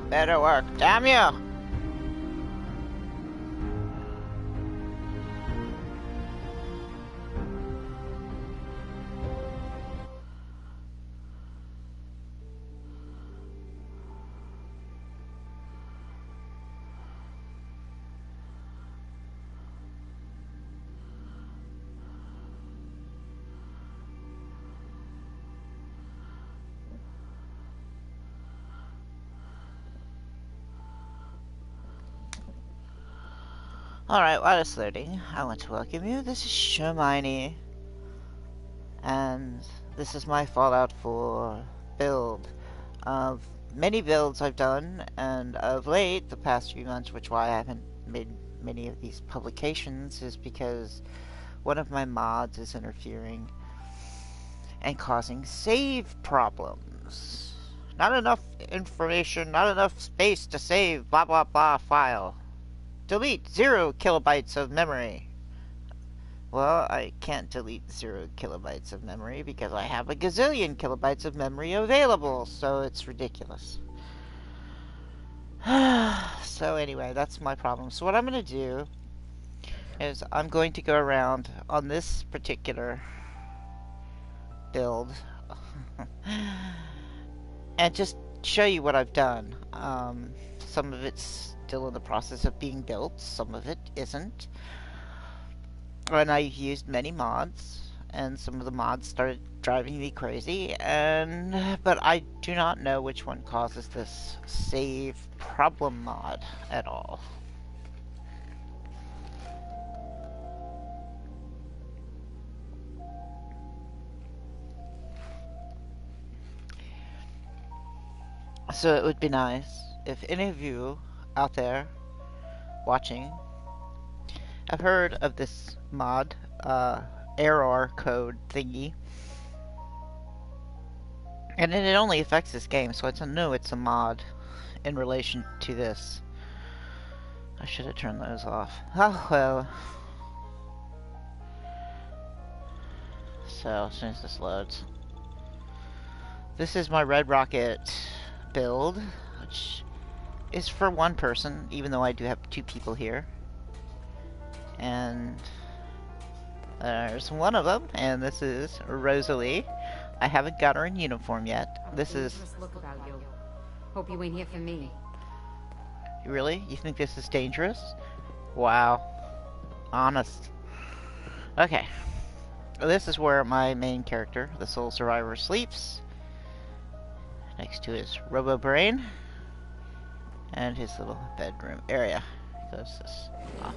Better work, damn you! Alright, while it's loading, I want to welcome you. This is Sherminenie, and this is my Fallout 4 build. Of many builds I've done, and of late, the past few months, which why I haven't made many of these publications, is because one of my mods is interfering and causing save problems. Not enough information, not enough space to save blah blah blah file. Delete 0 kilobytes of memory. Well, I can't delete 0 kilobytes of memory because I have a gazillion kilobytes of memory available, so it's ridiculous. So anyway, that's my problem. So what I'm going to do is I'm going to go around on this particular build and just show you what I've done. Some of it's still in the process of being built, some of it isn't. And I've used many mods, and some of the mods started driving me crazy, but I do not know which one causes this save problem mod at all. So it would be nice if any of you out there watching have heard of this mod, error code thingy. And it only affects this game, so it's a mod in relation to this. I should have turned those off. Oh well. So, as soon as this loads. This is my Red Rocket build, which is for one person, even though I do have 2 people here. And there's one of them, and this is Rosalie. I haven't got her in uniform yet. This is... Look about you. Hope you ain't here for me. Really? You think this is dangerous? Wow. Honest. Okay. This is where my main character, the sole survivor, sleeps. Next to his robo-brain. And his little bedroom area. Goes this off.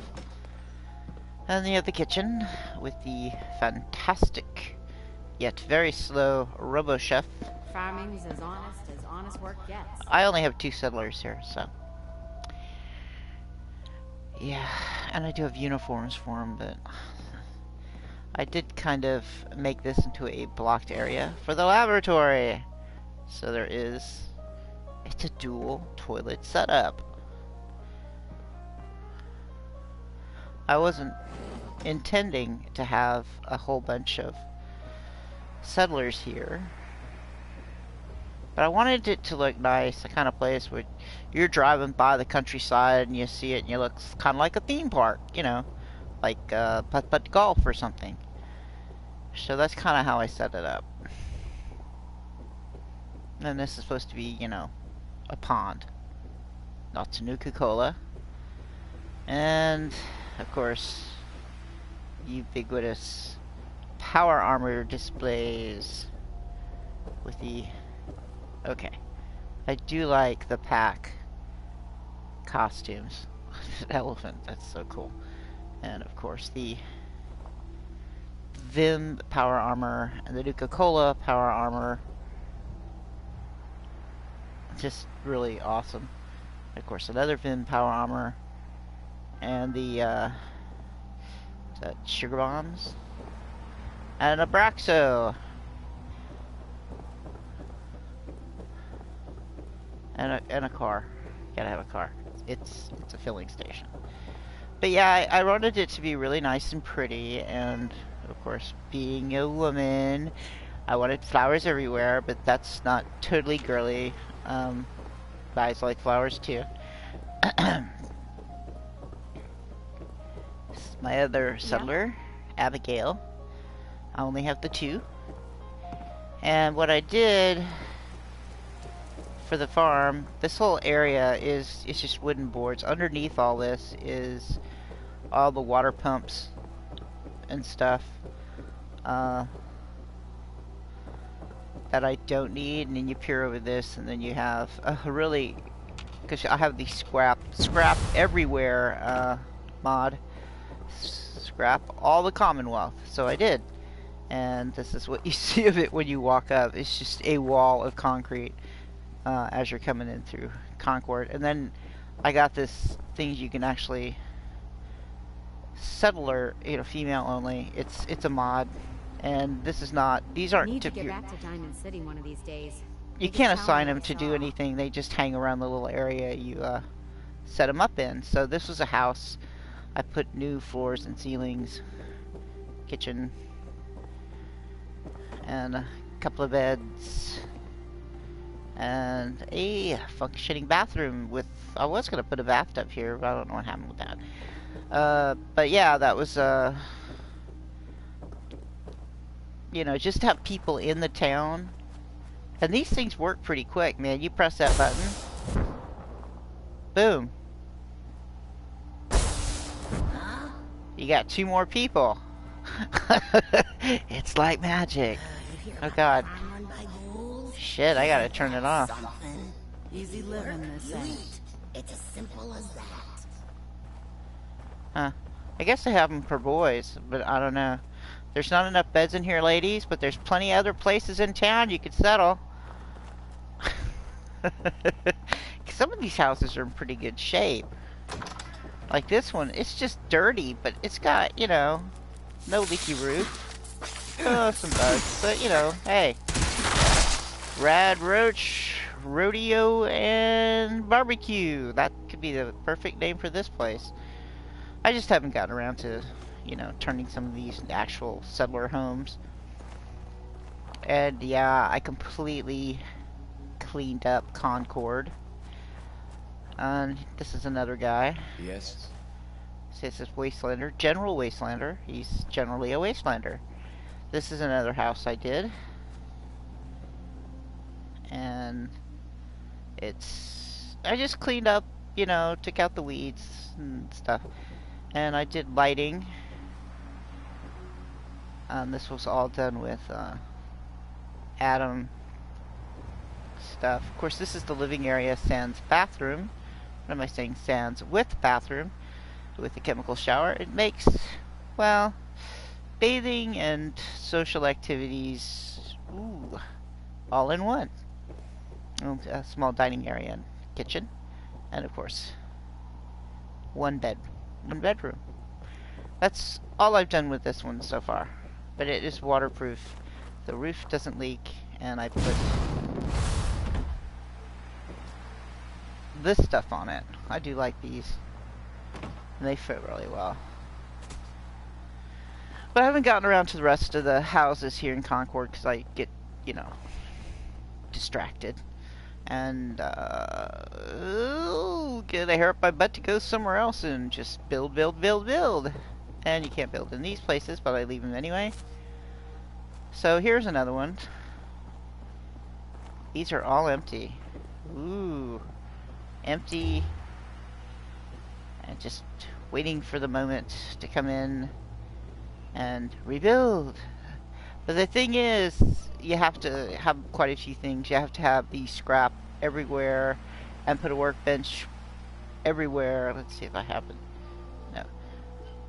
And you have the kitchen with the fantastic, yet very slow robo-chef. Farming's as honest work gets. I only have 2 settlers here, so... yeah, and I do have uniforms for them, but... I did kind of make this into a blocked area for the laboratory. So there is... it's a dual toilet setup. I wasn't intending to have a whole bunch of settlers here, but I wanted it to look nice, the kind of place where you're driving by the countryside and you see it and it looks kind of like a theme park, you know, like putt-putt golf or something. So that's kind of how I set it up. And this is supposed to be, you know, a pond. Lots of Nuka-Cola. And, of course, ubiquitous power armor displays with the... okay. I do like the pack costumes. Elephant, that's so cool. And, of course, the Vim power armor and the Nuka-Cola power armor. Just really awesome. Of course, another Vim power armor. And the, sugar bombs. And a Abraxo. And a car. Gotta have a car. It's a filling station. But yeah, I wanted it to be really nice and pretty, and of course, being a woman, I wanted flowers everywhere, but that's not totally girly. Guys like flowers too. This is my other settler, Abigail. I only have the 2. And what I did for the farm, this whole area is just wooden boards. Underneath all this is all the water pumps and stuff that I don't need, and then you peer over this, and then you have a really, because I have the scrap everywhere mod, scrap all the Commonwealth, so I did. And this is what you see of it when you walk up. It's just a wall of concrete as you're coming in through Concord. And then I got this thing you can actually settler, you know, female only. It's a mod, and this is not. These aren't. Need to get back to Diamond City one of these days. You can't assign them to do anything. They just hang around the little area you set them up in. So this was a house. I put new floors and ceilings, kitchen, and a couple of beds, and a functioning bathroom with, I was going to put a bathtub here, but I don't know what happened with that. But yeah, that was, you know, just to have people in the town. And these things work pretty quick, man. You press that button, boom. You got 2 more people. It's like magic. Oh god. Shit, I gotta turn it off. Easy living, this ain't. It's as simple as that. Huh. I guess they have them for boys, but I don't know. There's not enough beds in here, ladies, but there's plenty other places in town you could settle. Some of these houses are in pretty good shape. Like this one, it's just dirty, but it's got, you know, no leaky roof. Oh, some bugs, but you know, hey. Rad Roach, Rodeo, and Barbecue. That could be the perfect name for this place. I just haven't gotten around to, you know, turning some of these into actual settler homes. And yeah, I completely cleaned up Concord. And this is another guy. Yes. This is Wastelander, General Wastelander. He's generally a Wastelander. This is another house I did. And it's, I just cleaned up, you know, took out the weeds and stuff. And I did lighting. This was all done with Atom stuff. Of course, this is the living area sans bathroom. What am I saying? Sans with bathroom, with a chemical shower. It makes, well, bathing and social activities, ooh, all in one. A small dining area and kitchen, and of course, one bedroom. That's all I've done with this one so far. But it is waterproof. The roof doesn't leak, and I put this stuff on it. I do like these, and they fit really well. But I haven't gotten around to the rest of the houses here in Concord because I get, you know, distracted. And, get a hair up my butt to go somewhere else and just build. And you can't build in these places, but I leave them anyway. So here's another one. These are all empty. Ooh. Empty. And just waiting for the moment to come in and rebuild. But the thing is, you have to have quite a few things. You have to have the scrap everywhere and put a workbench everywhere. Let's see if I have it. No.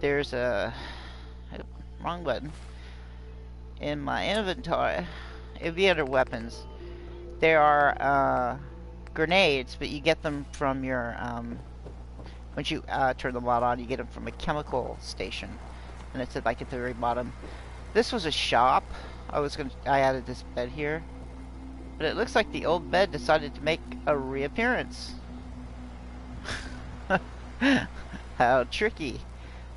There's a wrong button. In my inventory, it'd be under weapons. There are grenades, but you get them from your once you turn the mod on, you get them from a chemical station, and it's like at the very bottom. This was a shop. I added this bed here, but it looks like the old bed decided to make a reappearance. How tricky.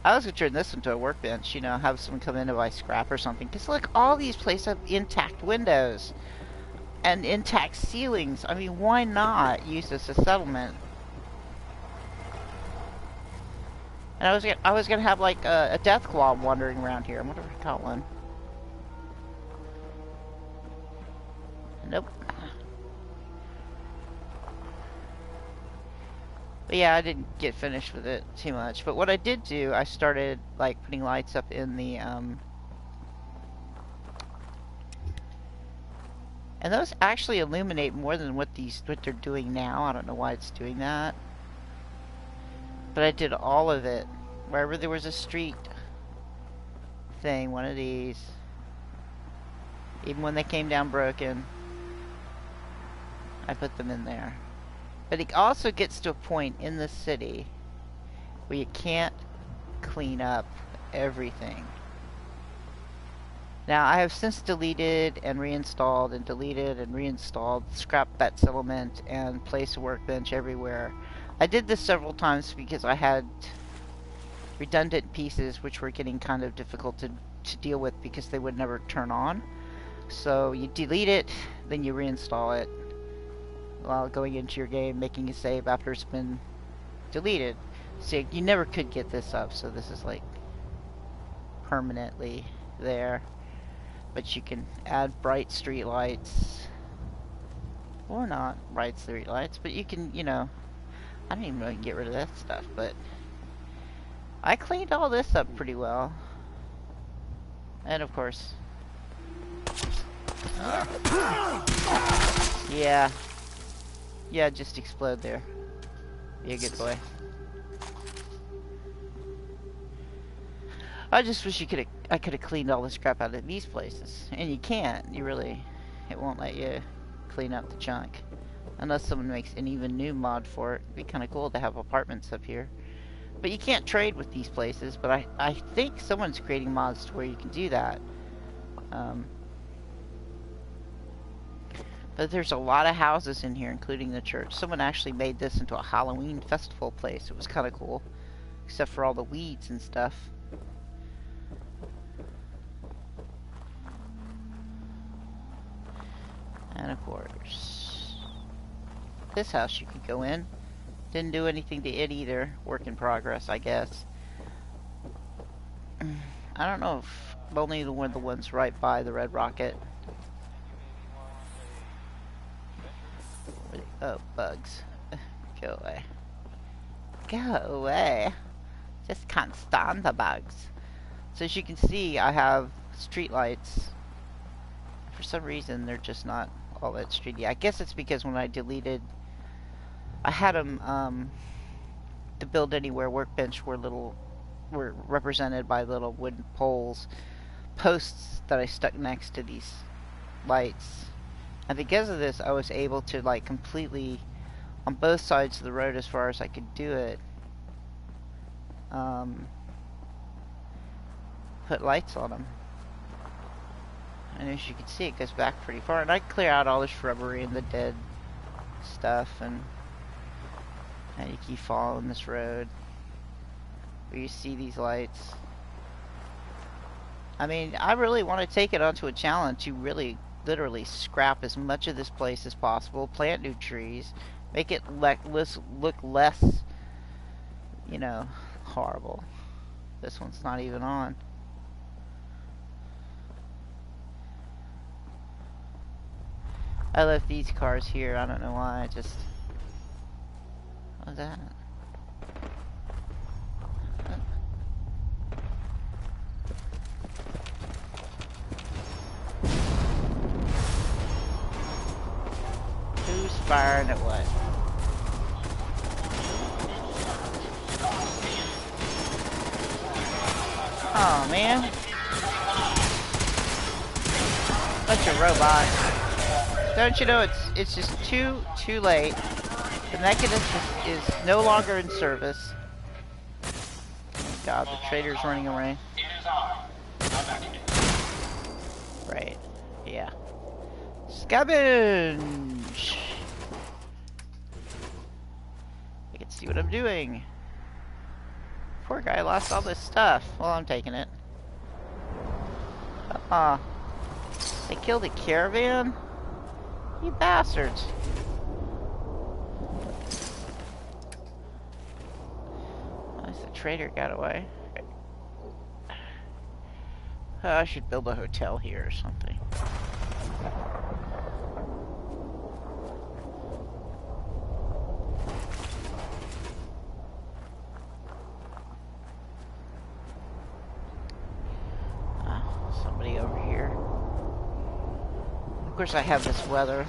I was gonna turn this into a workbench, you know, have someone come in to buy scrap or something. Cause look, all these places have intact windows. and intact ceilings. I mean, why not use this as a settlement? And I was gonna have like a death claw wandering around here. I wonder if I caught one. Nope. But yeah, I didn't get finished with it too much. But what I did do, I started like putting lights up in the and those actually illuminate more than what they're doing now. I don't know why it's doing that. But I did all of it. Wherever there was a street thing, one of these. Even when they came down broken, I put them in there. But it also gets to a point in the city where you can't clean up everything. Now, I have since deleted and reinstalled and deleted and reinstalled scrap that settlement and placed a workbench everywhere. I did this several times because I had redundant pieces which were getting kind of difficult to deal with because they would never turn on. So you delete it, then you reinstall it while going into your game, making a save after it's been deleted. So you never could get this up, so this is like permanently there. But you can add bright street lights, or not bright street lights, but you can, you know, I don't even know you can get rid of that stuff, but I cleaned all this up pretty well. And of course, yeah, just explode there. Be a good boy. I just wish I could have cleaned all this crap out of these places, and you can't. It won't let you clean up the junk unless someone makes an even new mod for it. It'd be kind of cool to have apartments up here, but you can't trade with these places. But I think someone's creating mods to where you can do that. But there's a lot of houses in here, including the church. Someone actually made this into a Halloween festival place. It was kind of cool, except for all the weeds and stuff. And of course, this house you could go in. Didn't do anything to it either. Work in progress, I guess. I don't know if only the ones right by the Red Rocket. Oh, bugs. Go away. Go away. Just can't stand the bugs. So as you can see, I have street lights. For some reason, they're just not all that streety. I guess it's because when I deleted, I had them the Build Anywhere workbench were represented by little wooden posts that I stuck next to these lights. And because of this, I was able to like completely, on both sides of the road as far as I could do it, put lights on them. And as you can see, it goes back pretty far. And I clear out all the shrubbery and the dead stuff, and you keep following this road where you see these lights. I mean, I really want to take it onto a challenge to really literally scrap as much of this place as possible, plant new trees, make it look less, you know, horrible. This one's not even on. I left these cars here. I don't know why. I just... What was that? Who's firing at what? Oh man. Bunch of robots. Don't you know it's just too late. The mechanism is no longer in service. God, the trader's running away. Right. Yeah. Scavenge! I can see what I'm doing. Poor guy lost all this stuff. Well, I'm taking it. They killed a caravan? You bastards. Nice, the trader got away. I should build a hotel here or something. Somebody over here. Of course I have this weather.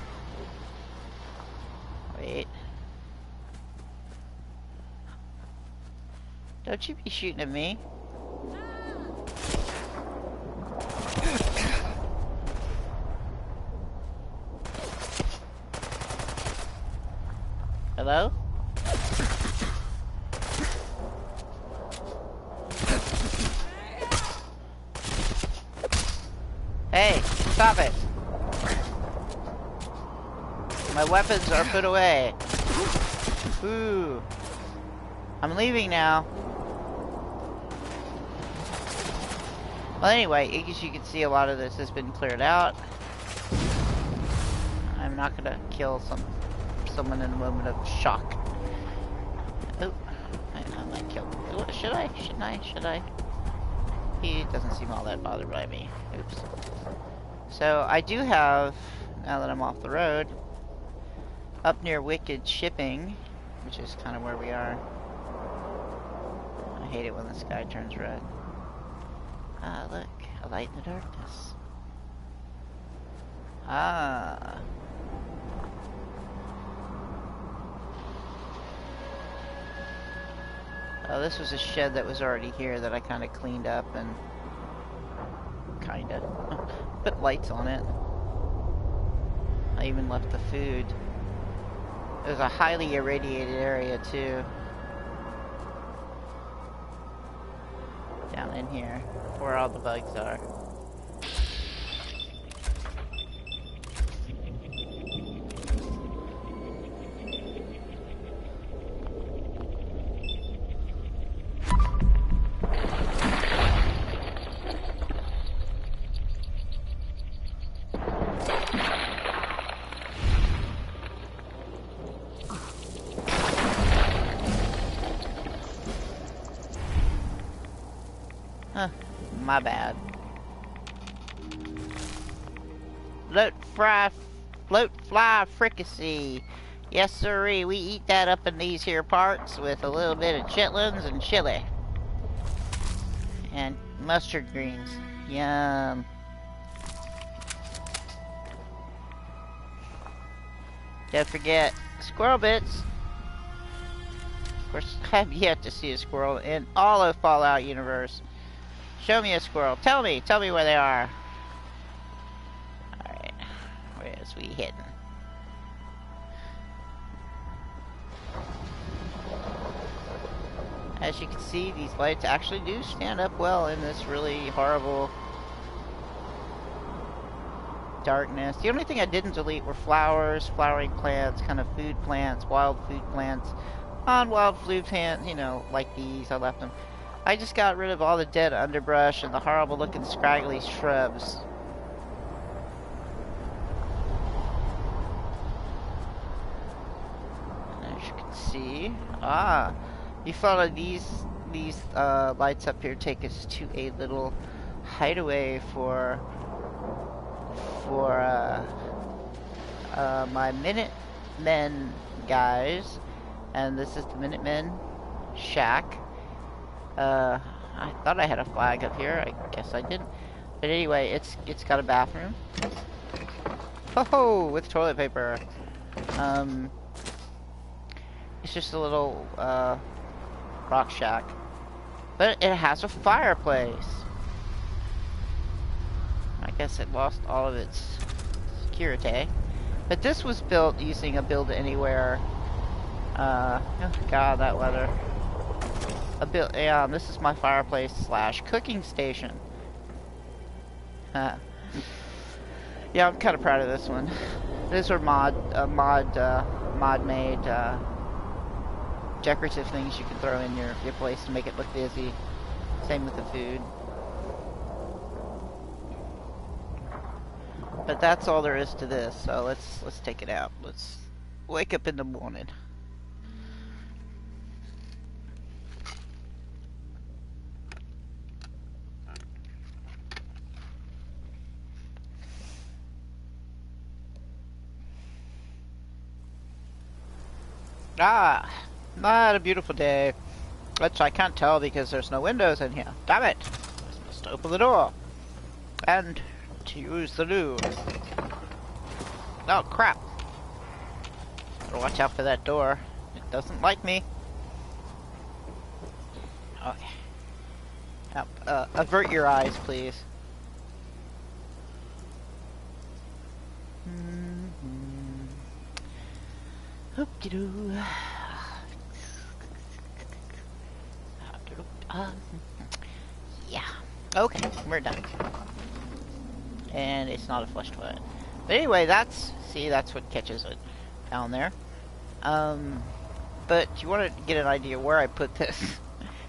Wait. Don't you be shooting at me. Hello? Hey, stop it! My weapons are put away. Ooh. I'm leaving now. Well, anyway, as you can see, a lot of this has been cleared out. I'm not gonna kill someone in a moment of shock. Oh, I might kill. Should I? Shouldn't I? Should I? He doesn't seem all that bothered by me. Oops. So I do have, now that I'm off the road, up near Wicked Shipping, which is kind of where we are. I hate it when the sky turns red. Ah, look, a light in the darkness. Ah. Oh, this was a shed that was already here that I kind of cleaned up and put lights on it. I even left the food. It was a highly irradiated area too. Down in here, where all the bugs are. Huh, my bad. Float fly fricassee. Yes sirree, we eat that up in these here parts with a little bit of chitlins and chili. And mustard greens. Yum. Don't forget, squirrel bits. Of course, I've yet to see a squirrel in all of Fallout universe. Show me a squirrel. Tell me where they are. Alright. Where's we hidden? As you can see, these lights actually do stand up well in this really horrible darkness. The only thing I didn't delete were flowers, flowering plants, kind of food plants, wild food plants. On wild food plants, you know, like these, I left them. I just got rid of all the dead underbrush and the horrible looking scraggly shrubs. As you can see, you follow these lights up here take us to a little hideaway for my Minutemen guys, and this is the Minutemen shack. I thought I had a flag up here. I guess I didn't. But anyway, it's got a bathroom. Oh, with toilet paper. It's just a little rock shack, but it has a fireplace. I guess it lost all of its security, but this was built using a build anywhere. Oh God, that weather. This is my fireplace / cooking station. Yeah, I'm kind of proud of this one. These are mod made decorative things you can throw in your place to make it look busy. Same with the food. But that's all there is to this, so let's take it out. Let's wake up in the morning. Ah, not a beautiful day. Which I can't tell because there's no windows in here. Damn it! I must open the door. And to use the loo. Oh crap. Better watch out for that door. It doesn't like me. Okay. Now, avert your eyes, please. Hoop-de-doo. Yeah. Okay, we're done. And it's not a flush toilet. But anyway, that's what catches it down there. But you want to get an idea where I put this.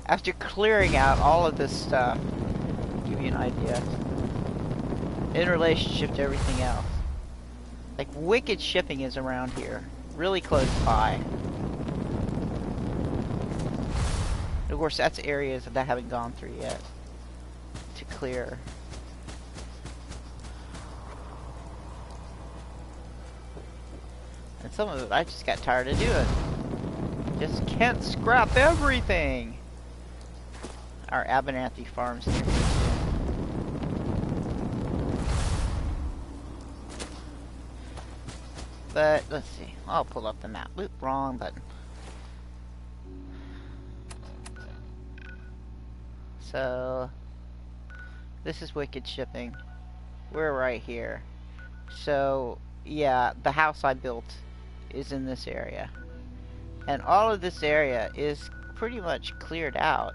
After clearing out all of this stuff, give you an idea. In relationship to everything else. Like, wicked shipping is around here. Really close by. Of course, that's areas that I haven't gone through yet to clear. And some of it I just got tired of doing. Just can't scrap everything. Our Abernathy farms here. But let's see. I'll pull up the map. Oop, wrong button. So this is wicked shipping. We're right here. So yeah, the house I built is in this area. And all of this area is pretty much cleared out.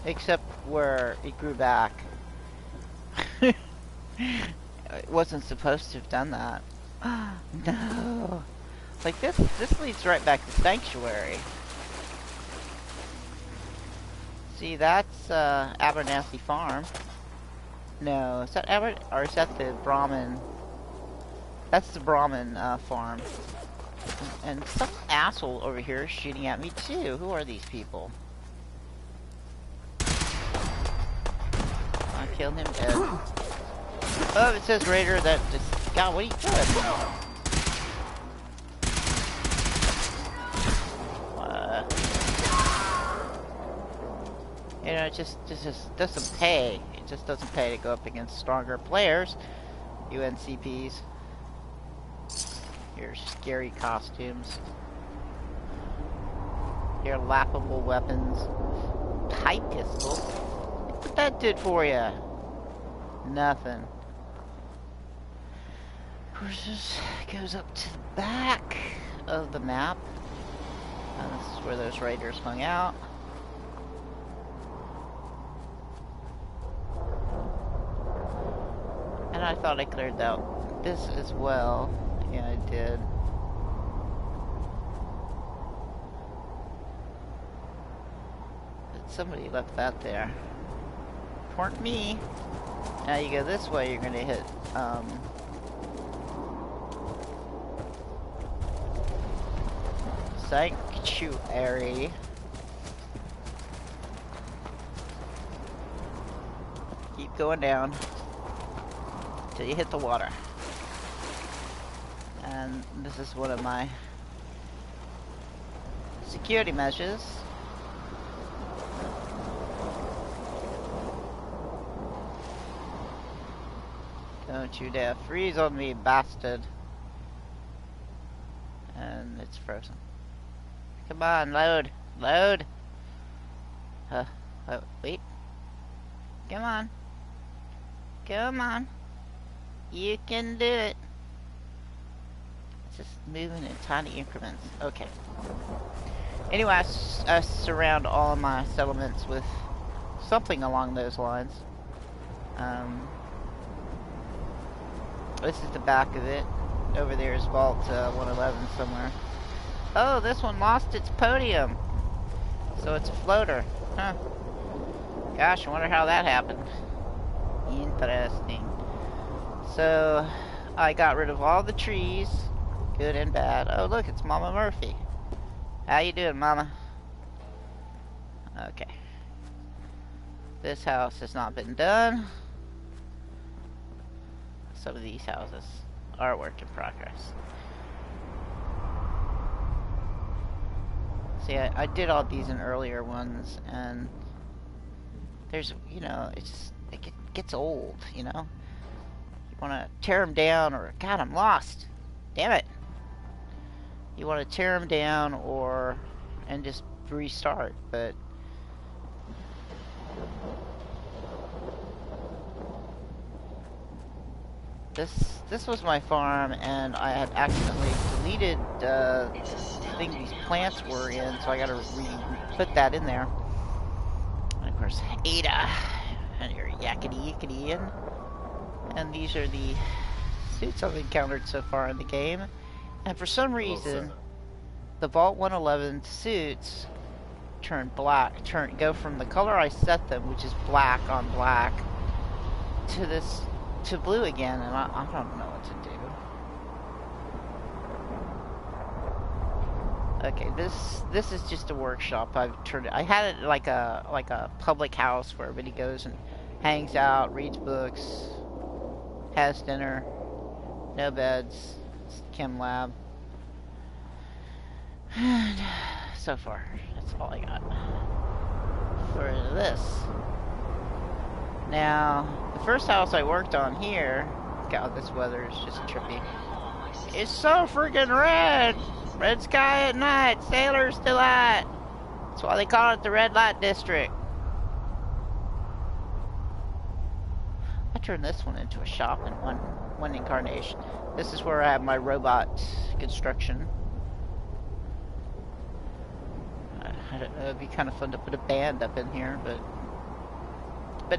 Except where it grew back. It wasn't supposed to have done that. No. Like this leads right back to Sanctuary. See, that's Abernathy Farm. No, is that or is that the Brahmin? That's the Brahmin farm. And some asshole over here is shooting at me too. Who are these people? I killed him dead. Oh, it says Raider that just... God, what are you doing? You know, it just doesn't pay. It just doesn't pay to go up against stronger players. UNCPs. Your scary costumes. Your laughable weapons. Pipe pistol. What that did for you? Nothing. Of course, this goes up to the back of the map. And this is where those raiders hung out. And I thought I cleared out this as well. Yeah, I did. But somebody left that there. Weren't me. Now you go this way, you're gonna hit, Sanctuary. Keep going down till you hit the water. And this is one of my security measures. Don't you dare freeze on me, bastard. And it's frozen. Come on, load. Load. Oh, wait. Come on. Come on. You can do it. It's just moving in tiny increments. Okay. Anyway, I surround all of my settlements with something along those lines. This is the back of it. Over there is Vault 111 somewhere. Oh, this one lost its podium. So it's a floater. Huh. Gosh, I wonder how that happened. Interesting. So, I got rid of all the trees, good and bad. Oh, look, it's Mama Murphy. How you doing, Mama? Okay. This house has not been done. Some of these houses are a work in progress. See, I did all these in earlier ones, and there's, you know, it gets old, you know? You want to tear them down, or, God, I'm lost. Damn it. You want to tear them down, and just restart, but this was my farm, and I had accidentally deleted the thing these plants were in, so I gotta put that in there. And of course, Ada, and your yakety yakety, and these are the suits I've encountered so far in the game. And for some reason, the Vault 111 suits turn black, go from the color I set them, which is black on black, to blue again, and I don't know what to do. Okay, this is just a workshop. I had it like a public house where everybody goes and hangs out, reads books, has dinner, no beds, it's chem lab. And so far, that's all I got for this. Now, the first house I worked on here, God, this weather is just trippy. It's so freaking red! Red sky at night, sailors delight. That's why they call it the red light district. I turned this one into a shop in one incarnation. This is where I have my robot construction. I don't know, it'd be kind of fun to put a band up in here, but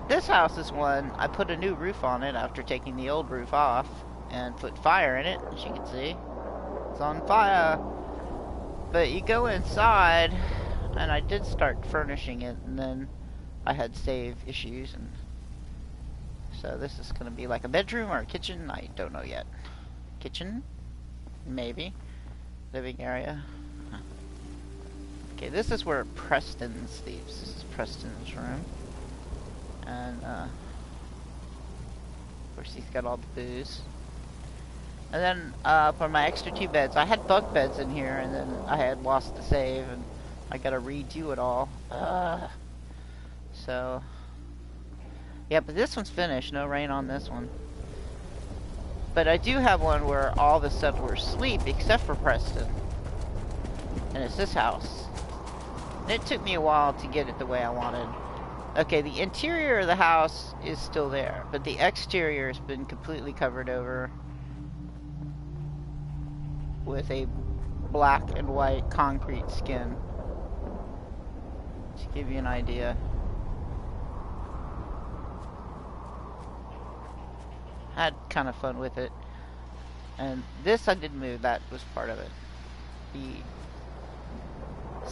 this house is one, I put a new roof on it after taking the old roof off, and put fire in it, as you can see. It's on fire. But you go inside, and I did start furnishing it, and then I had save issues, and so this is going to be like a bedroom or a kitchen, I don't know yet. Kitchen? Maybe. Living area. Huh. Okay, this is where Preston sleeps. This is Preston's room. And, of course, he's got all the booze. And then, for my extra 2 beds, I had bunk beds in here, and then I had lost the save, and I gotta redo it all. So, yeah, but this one's finished. No rain on this one. But I do have one where all the settlers sleep, except for Preston. And it's this house. And it took me a while to get it the way I wanted. Okay, the interior of the house is still there, but the exterior has been completely covered over with a black and white concrete skin. To give you an idea. Had kind of fun with it. And this I did move, that was part of it. The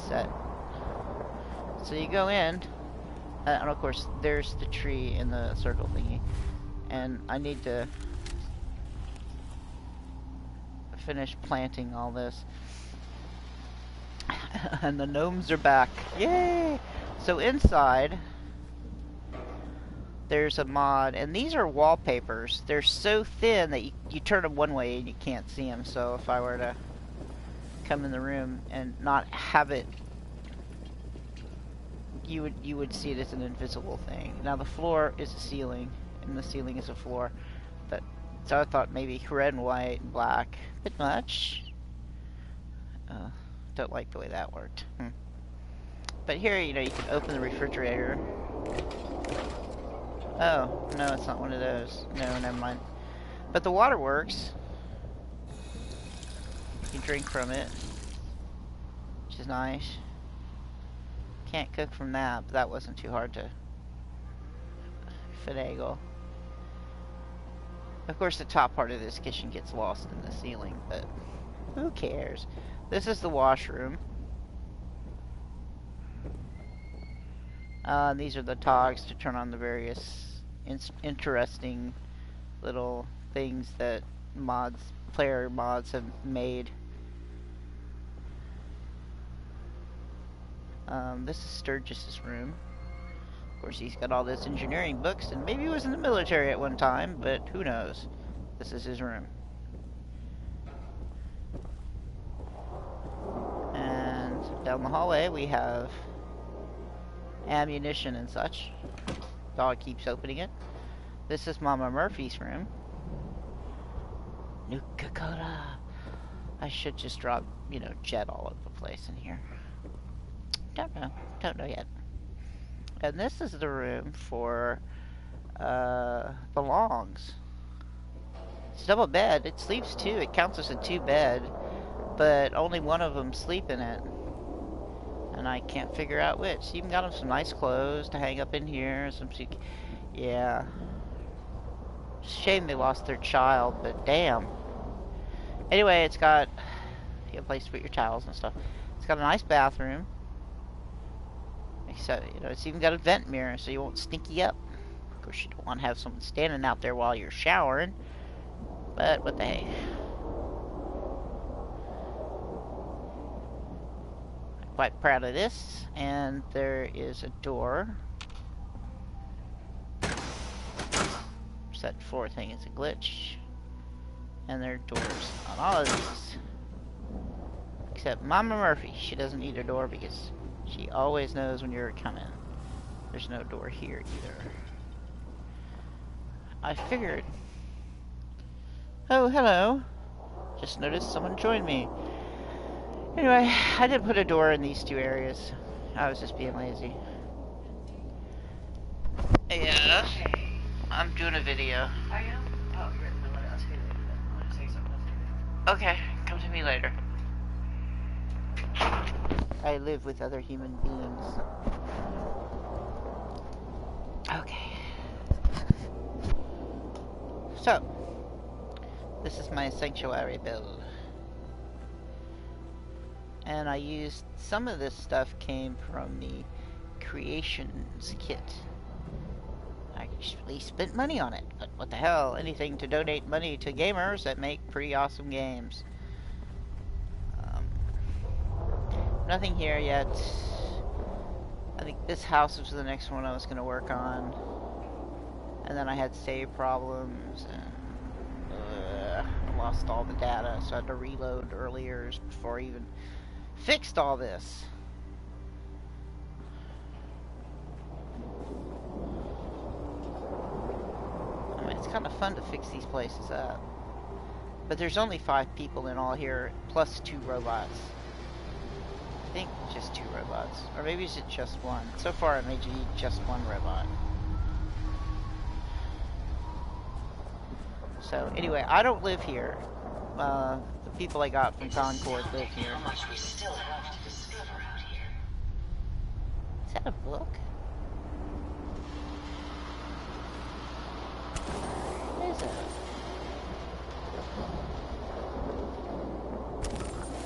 set. So you go in, and of course there's the tree in the circle thingy. And I need to finish planting all this. And the gnomes are back. Yay! So inside there's a mod, and these are wallpapers. They're so thin that you turn them one way and you can't see them. So if I were to come in the room and not have it, you would see it as an invisible thing. Now the floor is a ceiling, and the ceiling is a floor. But so I thought maybe red and white and black. Bit much. Don't like the way that worked. But here, you know, you can open the refrigerator. Oh, no, it's not one of those. No, never mind. But the water works. You can drink from it, which is nice. Can't cook from that, but that wasn't too hard to finagle. Of course, the top part of this kitchen gets lost in the ceiling, but who cares? This is the washroom. These are the togs to turn on the various interesting little things that player mods have made. This is Sturgis's room. Of course, he's got all this engineering books, and maybe he was in the military at one time, but who knows? This is his room. And down the hallway, we have ammunition and such. Dog keeps opening it. This is Mama Murphy's room. Nuka-Cola. I should just drop, you know, jet all over the place in here. Don't know yet. And this is the room for belongs. It's a double bed. It sleeps two. It counts as a 2-bed, but only one of them sleep in it. And I can't figure out which. Even got them some nice clothes to hang up in here. Yeah. Shame they lost their child, but damn. Anyway, it's got a place to put your towels and stuff. It's got a nice bathroom. Except, you know, it's even got a vent mirror so you won't stinky up. Of course, you don't want to have someone standing out there while you're showering. But what the heck. I'm quite proud of this. And there is a door. That 4 thing is a glitch. And there are doors on all of these. Except Mama Murphy. She doesn't need a door because she always knows when you're coming. There's no door here either. I figured. Oh, hello. Just noticed someone joined me. Anyway, I did put a door in these 2 areas. I was just being lazy. Yeah. I'm doing a video. Are you? Oh, you're in the middle of us. I want to say something else. Okay, come to me later. I live with other human beings. Okay. So, this is my sanctuary build. And I used, some of this stuff came from the creations kit. I actually spent money on it, but what the hell, anything to donate money to gamers that make pretty awesome games. Nothing here yet. I think this house was the next one I was going to work on. And then I had save problems, and I lost all the data, so I had to reload earlier before I even fixed all this. I mean, it's kind of fun to fix these places up. But there's only 5 people in all here, plus 2 robots. I think just 2 robots. Or maybe is it just 1? So far it made you just 1 robot. So anyway, I don't live here. The people I got from Concord live here. How much we still have to discover out here. Is that a book? What is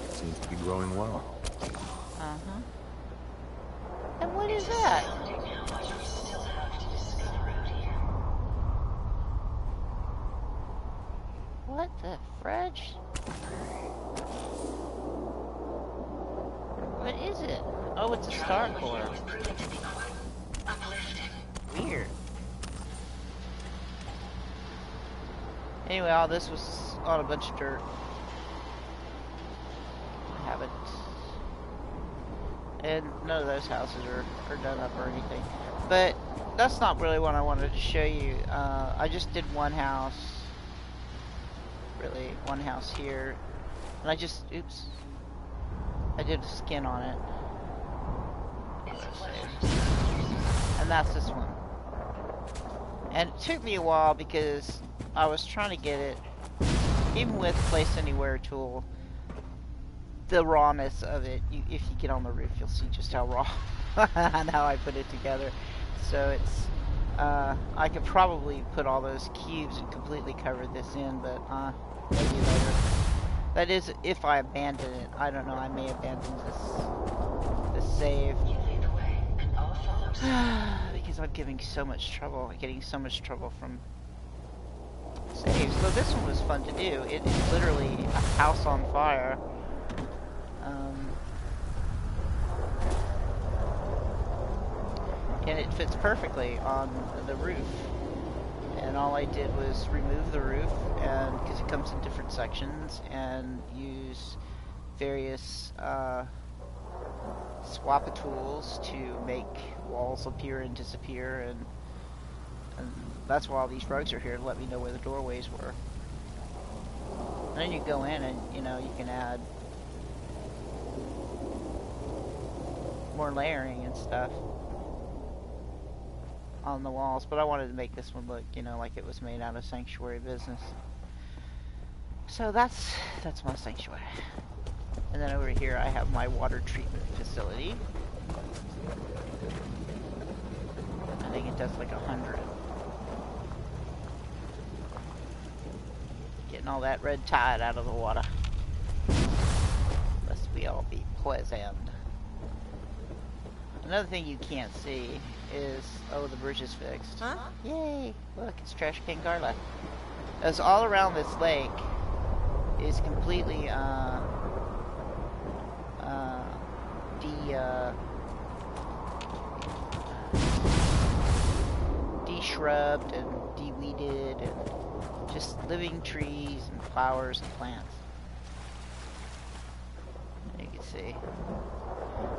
it? Seems to be growing well. Uh-huh. And what is that? How much we still have to discover out here. What the fridge? What is it? Oh, it's a star core. Was proving to be quite uplifting. Weird. Anyway, all this was on a bunch of dirt. I haven't. And none of those houses are done up or anything. But that's not really what I wanted to show you. I just did one house. Really, one house here. And I just, oops. I did a skin on it. And that's this one. And it took me a while because I was trying to get it, even with Place Anywhere tool, the rawness of it. If you get on the roof, you'll see just how raw and how I put it together. So it's, I could probably put all those cubes and completely cover this in, but maybe later. That is, if I abandon it. I don't know. I may abandon this save You lead the way, and I'll follow. because because I'm getting so much trouble from saves. So this one was fun to do. It is literally a house on fire. And it fits perfectly on the roof. And all I did was remove the roof, and because it comes in different sections, and use various swap tools to make walls appear and disappear, and that's why all these rugs are here, to let me know where the doorways were. And then you go in and, you know, you can add more layering and stuff on the walls, but I wanted to make this one look, you know, like it was made out of sanctuary business. So that's my sanctuary. And then over here I have my water treatment facility. I think it does like 100. Getting all that red tide out of the water. Lest we all be poisoned. Another thing you can't see is, oh, the bridge is fixed. Huh? Yay! Look, it's Trash King Garla. As all around this lake is completely, de-shrubbed and de-weeded, and just living trees and flowers and plants. You can see.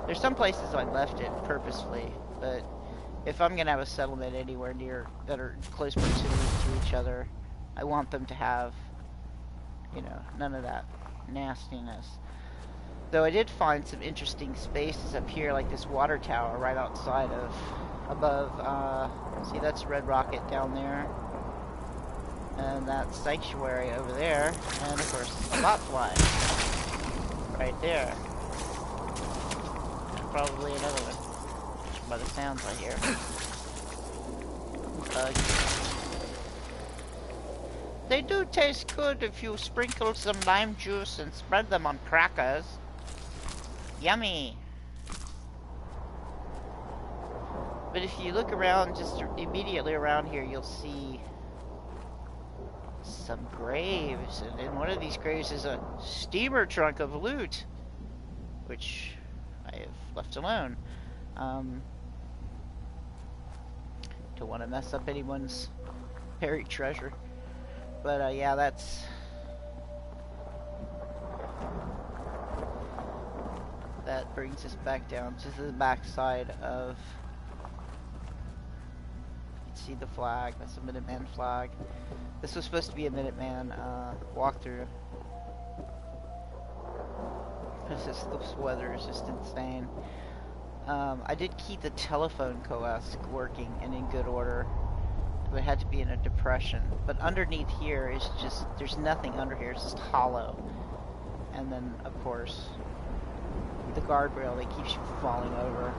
There's some places I left it purposefully, but if I'm gonna have a settlement anywhere near that are close proximity to each other, I want them to have, you know, none of that nastiness. Though I did find some interesting spaces up here, like this water tower right outside of, above, see that's Red Rocket down there, and that sanctuary over there, and of course a botfly right there. And probably another one, by the sounds I hear. They do taste good if you sprinkle some lime juice and spread them on crackers. Yummy! But if you look around, just immediately around here, you'll see some graves. And in one of these graves is a steamer trunk of loot, which I have left alone. Don't want to mess up anyone's buried treasure. But yeah, that brings us back down to the back side of, you can see the flag, that's a Minuteman flag. This was supposed to be a Minuteman walkthrough. This weather is just insane. I did keep the telephone coax working and in good order. It had to be in a depression, but underneath here is just, there's nothing under here, it's just hollow. And then of course the guardrail that keeps you from falling over.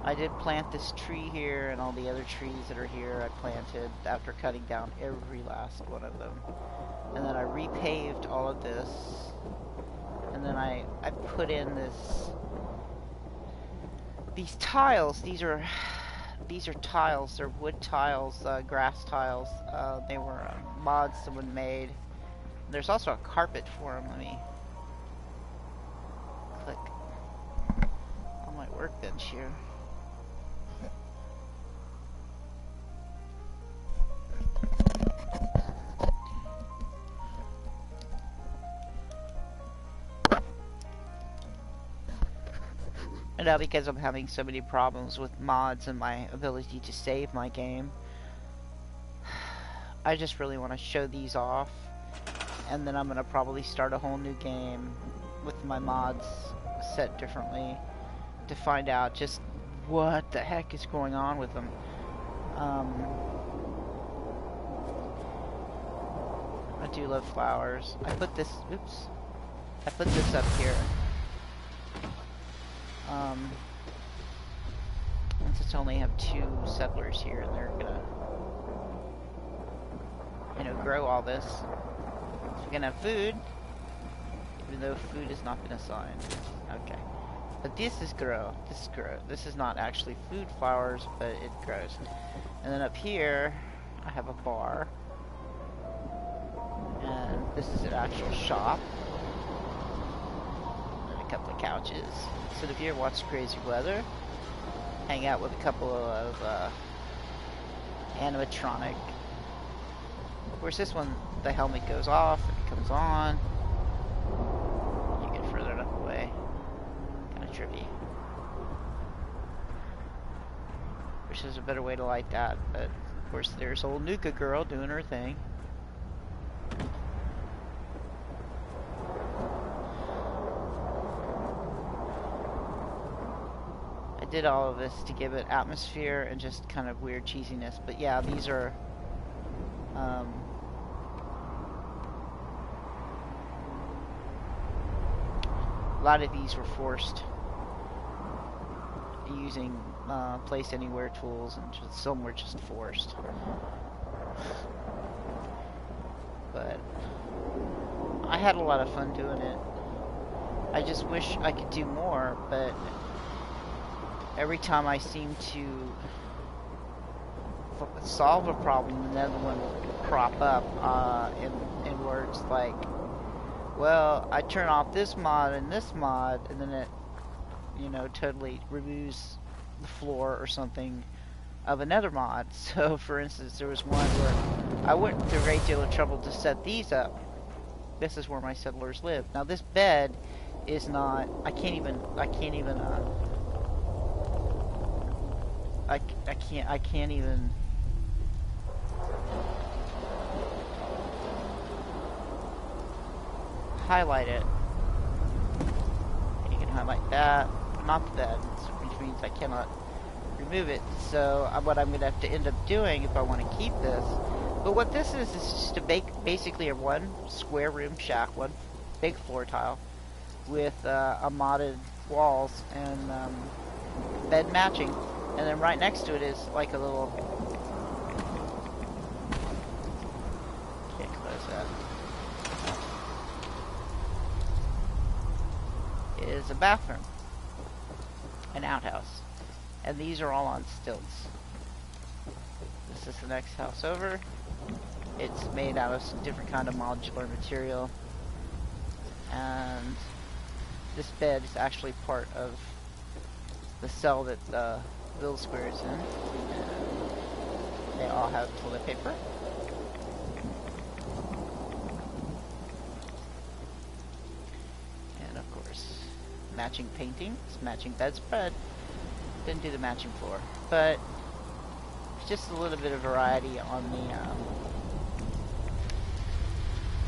I did plant this tree here, and all the other trees that are here I planted after cutting down every last one of them. And then I repaved all of this, and then I put in these tiles. These are tiles. They're wood tiles, grass tiles. They were mods someone made. There's also a carpet for them. Let me click on my workbench here. And now because I'm having so many problems with mods and my ability to save my game, I just really want to show these off, and then I'm going to probably start a whole new game with my mods set differently to find out just what the heck is going on with them. I do love flowers. I put this up here. Since I only have 2 settlers here, and they're gonna, you know, grow all this. So we're gonna have food, even though food has not been assigned. Okay. But this is grow. This is grow. This is not actually food flowers, but it grows. And then up here, I have a bar. And this is an actual shop. And a couple of couches. Sit up here, watch crazy weather. Hang out with a couple of animatronic. Of course, this one, the helmet goes off and it comes on. You get further enough away. Kind of trippy. Wish there's a better way to light that, but of course, there's old Nuka girl doing her thing. I did all of this to give it atmosphere and just kind of weird cheesiness, but yeah, these are a lot of these were forced using place anywhere tools, and just, some were just forced. But I had a lot of fun doing it. I just wish I could do more, but every time I seem to solve a problem, another one will crop up in words like, well, I turn off this mod and this mod, and then it, you know, totally removes the floor or something of another mod. So, for instance, there was one where I went through a great deal of trouble to set these up. This is where my settlers live. Now, this bed is not, I can't even, I can't even highlight it. You can highlight that, not the bed, which means I cannot remove it. So what I'm going to have to end up doing if I want to keep this, but what this is just basically a one square room shack, one big floor tile with a modded walls and bed matching, and then right next to it is like a little, can't close that, is a bathroom, an outhouse, and these are all on stilts. This is the next house over. It's made out of some different kind of modular material, and this bed is actually part of the cell that the little square is in. And they all have toilet paper. And of course, matching paintings, matching bedspread. Didn't do the matching floor, but just a little bit of variety on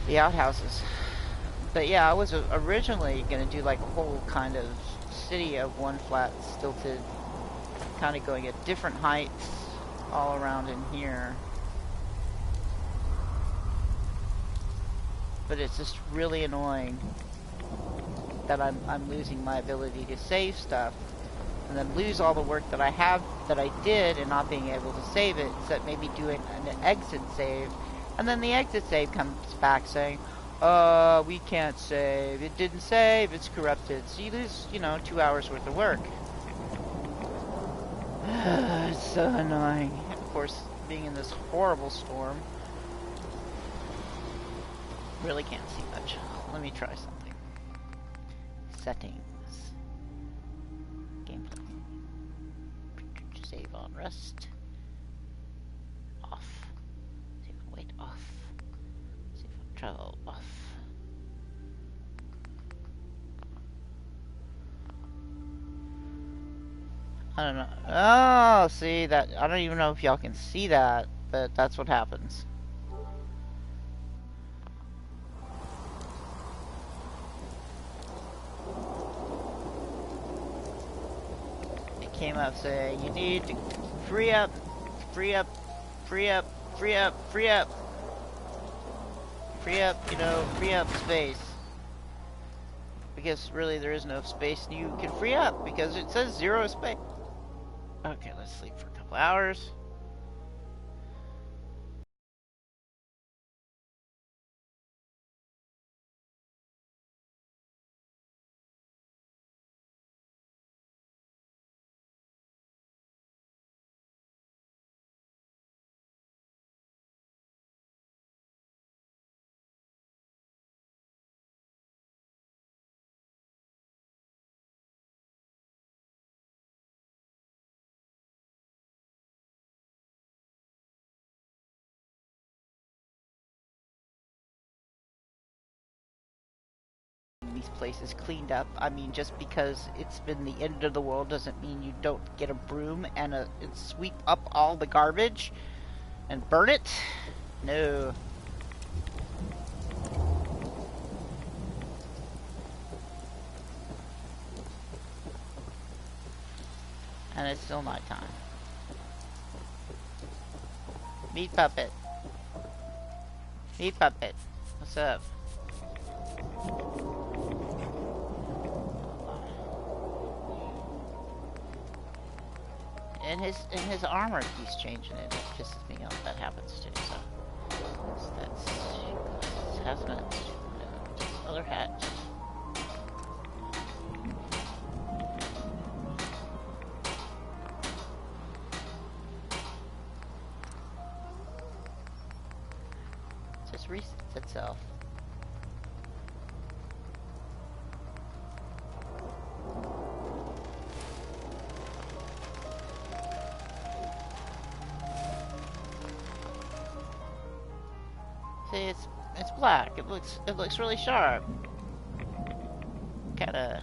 the outhouses. But yeah, I was originally going to do like a whole kind of city of one flat stilted, kind of going at different heights all around in here. But it's just really annoying that I'm losing my ability to save stuff, and then lose all the work that I did and not being able to save it, except maybe doing an exit save, and then the exit save comes back saying, we can't save, it didn't save, it's corrupted. So you lose, you know, 2 hours worth of work. It's so annoying. Of course, being in this horrible storm, really can't see much. Let me try something. Settings. Gameplay. Save on rest. Off. Save on wait off. Save on travel off. I don't know. Oh, see that? I don't even know if y'all can see that, but that's what happens. It came up saying you need to free up, free up, free up, free up, free up, free up, you know, free up space. Because really there is no space you can free up because it says 0 space. Okay, let's sleep for a couple hours. these places cleaned up. I mean, just because it's been the end of the world doesn't mean you don't get a broom and sweep up all the garbage and burn it. No. And it's still nighttime. Meat Puppet. Meat Puppet. What's up? And his armor keeps changing it. It pisses me off. That happens too. So that's hazmat. Other hat. Just resets itself. See, it's black. It looks really sharp. Kinda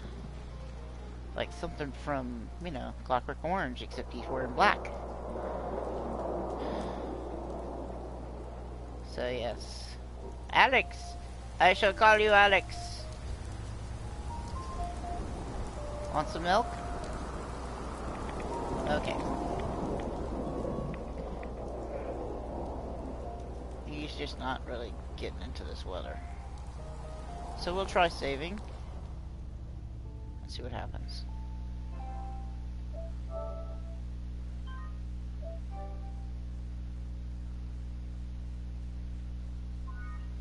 like something from, you know, Clockwork Orange, except he's wearing black. So yes. Alex! I shall call you Alex. Want some milk? Okay. He's just not really getting into this weather. So we'll try saving. Let's see what happens.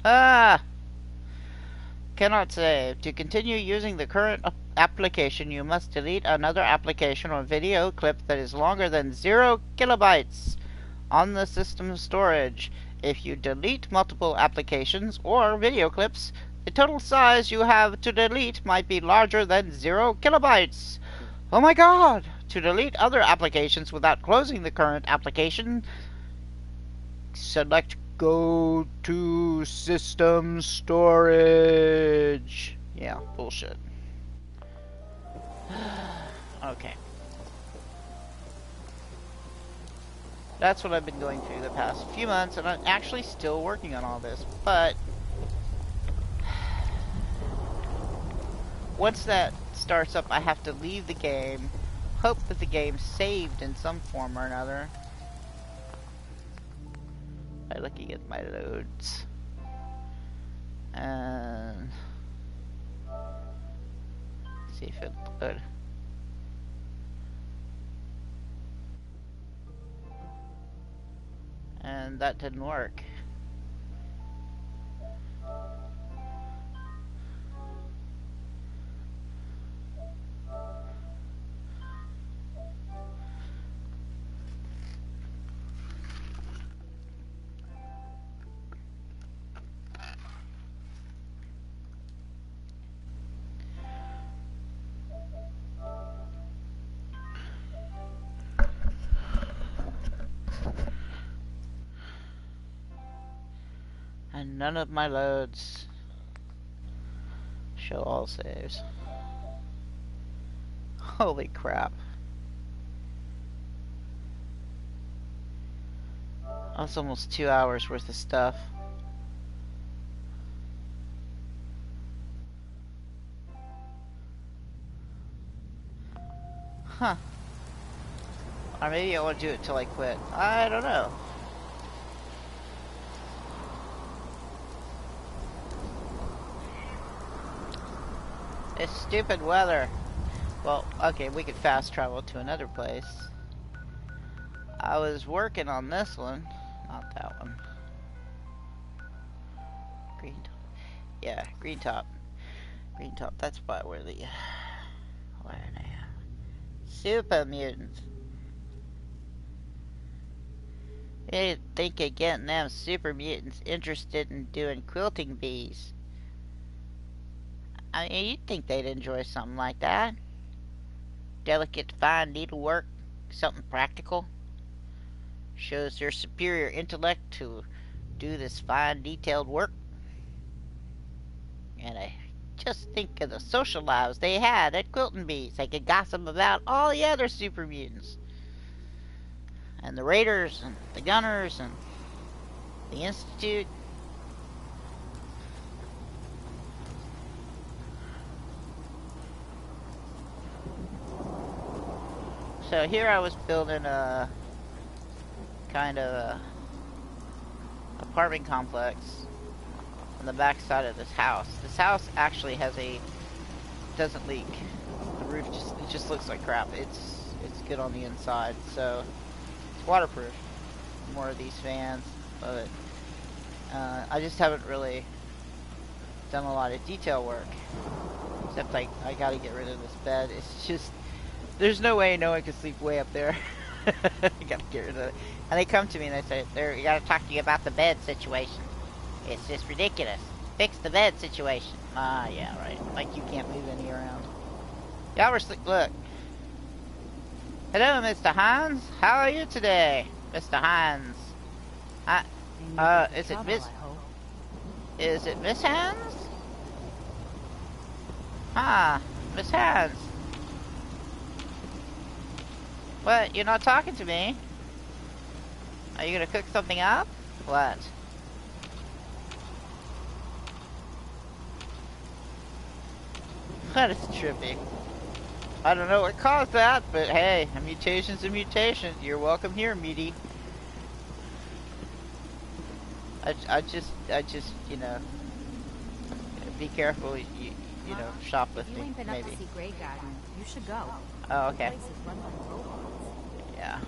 Ah! Cannot save. To continue using the current application, you must delete another application or video clip that is longer than 0 kilobytes on the system storage. If you delete multiple applications or video clips, the total size you have to delete might be larger than 0 kilobytes. Oh my god! To delete other applications without closing the current application, select Go to System Storage. Yeah, bullshit. Okay. That's what I've been going through the past few months, and I'm actually still working on all this, but once that starts up, I have to leave the game, hope that the game's saved in some form or another, by looking at my loads. And see if it load. And that didn't work. And none of my loads show all saves. Holy crap. That's almost 2 hours worth of stuff. Huh. Or maybe I won't do it till I quit. I don't know. It's stupid weather. Well, okay, we could fast travel to another place. I was working on this one. Not that one. Green top. Yeah, green top. Green top, that's by where the... Where are they? Super mutants. You think of getting them super mutants interested in doing quilting bees. I mean, you'd think they'd enjoy something like that. Delicate, fine needlework, something practical. Shows their superior intellect to do this fine, detailed work. And I Just think of the social lives they had at Quilton Beach. They could gossip about all the other super mutants. And the Raiders, and the Gunners, and the Institute. So here I was building a kind of a apartment complex on the back side of this house. This house actually doesn't leak. The roof just looks like crap. It's good on the inside, so it's waterproof. More of these fans, but I just haven't really done a lot of detail work. Except I gotta get rid of this bed. It's just, there's no way no one can sleep way up there. I gotta get rid of it. And they come to me and they say, "We gotta talk to you about the bed situation. It's just ridiculous. Fix the bed situation." Ah, yeah, right. Like you can't move any around. Y'all were sleep. Look. Hello, Mr. Hines. How are you today, Mr. Hines? Is it Miss? Is it Miss Hines? Ah, Miss Hines. What? You're not talking to me? Are you gonna cook something up? What? That is trippy. I don't know what caused that, but hey, a mutation's a mutation. You're welcome here, Meaty. I just, you know, be careful. You know, shoplifting. If you ain't been maybe. up to see Grey Garden, you should go. Oh, okay. The place is run by robots. Yeah.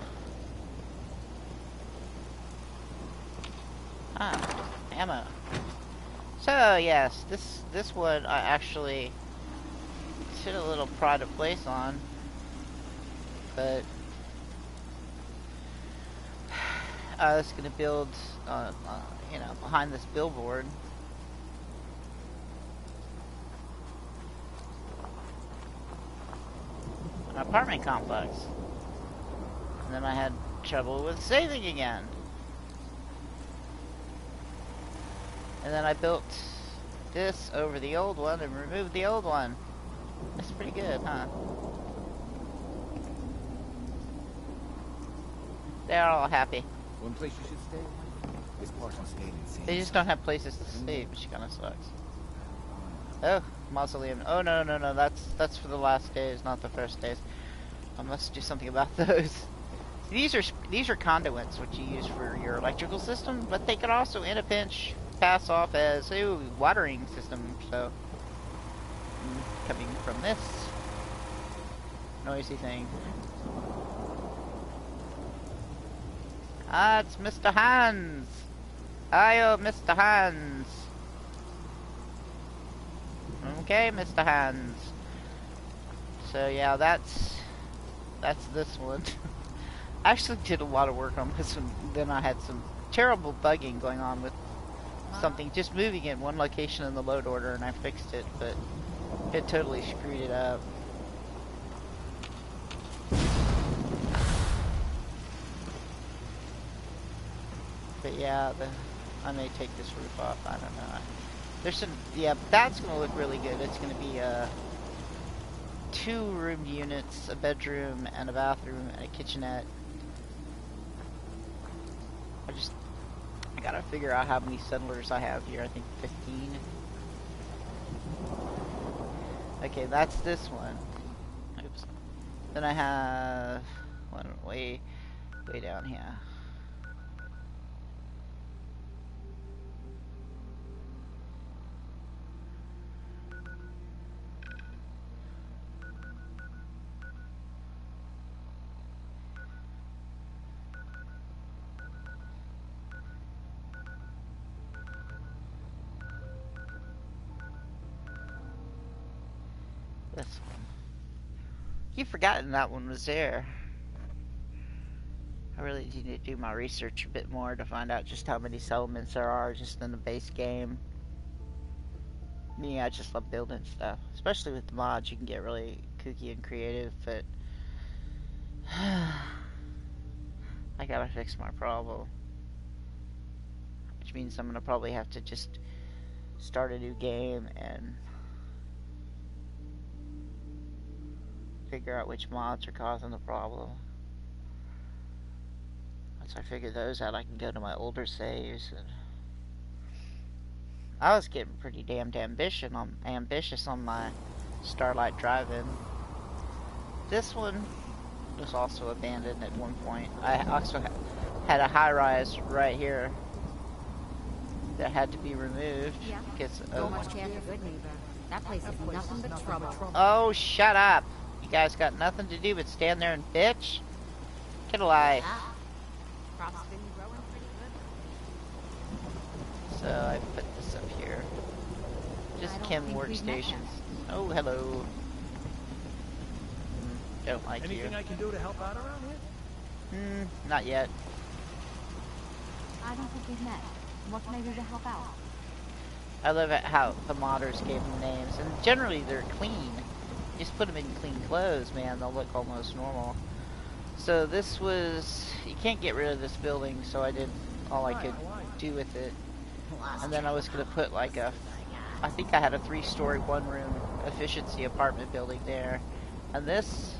Ah, ammo. So yes, this one I actually put a little pride of place on, but I was gonna build, you know, behind this billboard. An apartment complex. And then I had trouble with saving again. And then I built this over the old one and removed the old one. That's pretty good, huh? They're all happy. One place you should stay? This portion stayed insane. They just don't have places to sleep, which kinda sucks. Oh, mausoleum. Oh no, that's for the last days, not the first days. I must do something about those. These are conduits which you use for your electrical system, but they can also in a pinch pass off as watering system, so coming from this noisy thing. Ah, it's Mr. Hans. Ayo, Mr. Hans. Okay, Mr. Hans. So yeah, that's this one. I actually did a lot of work on this one. Then I had some terrible bugging going on with something just moving in one location in the load order, and I fixed it, but it totally screwed it up. But yeah, I may take this roof off. I don't know. There's some, yeah, that's gonna look really good. It's gonna be 2-room units, a bedroom and a bathroom and a kitchenette. I gotta figure out how many settlers I have here. I think 15. Okay, that's this one. Oops. Then I have one way down here. This one. You've forgotten that one was there. I really need to do my research a bit more to find out just how many settlements there are just in the base game. Me, I just love building stuff. Especially with the mods, you can get really kooky and creative, but I gotta fix my problem. Which means I'm gonna probably have to just start a new game and figure out which mods are causing the problem. Once I figure those out, I can go to my older saves. And I was getting pretty damned ambitious on my Starlight Drive-In. This one was also abandoned at one point. I also had a high-rise right here that had to be removed. Yeah. Because Don't much care for good neighbor. That place is nothing but trouble. Oh, shut up! You guys got nothing to do but stand there and bitch? Get alive. Crops been growing pretty good. So I put this up here. Just I don't chem think we've met workstations. yet. Oh, hello. Don't like Anything you. I can do to help out around here? Not yet. I don't think we've met. What can I do to help out? I love it how the modders gave them names, and generally they're clean. Just put them in clean clothes, man, they'll look almost normal. So this was, you can't get rid of this building, so I did all I could do with it. And then I was going to put like I think I had a 3-story, 1-room efficiency apartment building there. And this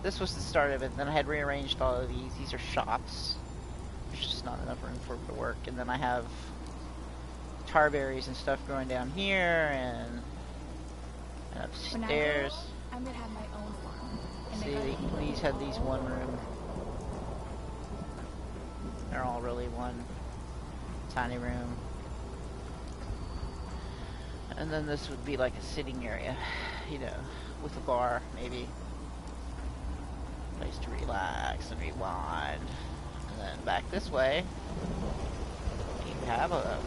was the start of it. Then I had rearranged all of these. These are shops. There's just not enough room for it to work. And then I have tarberries and stuff growing down here and upstairs. I'm gonna have my own farm. And See, these had these 1-room. They're all really one tiny room. And then this would be like a sitting area, you know, with a bar, maybe. Place to relax and rewind. And then back this way, you have a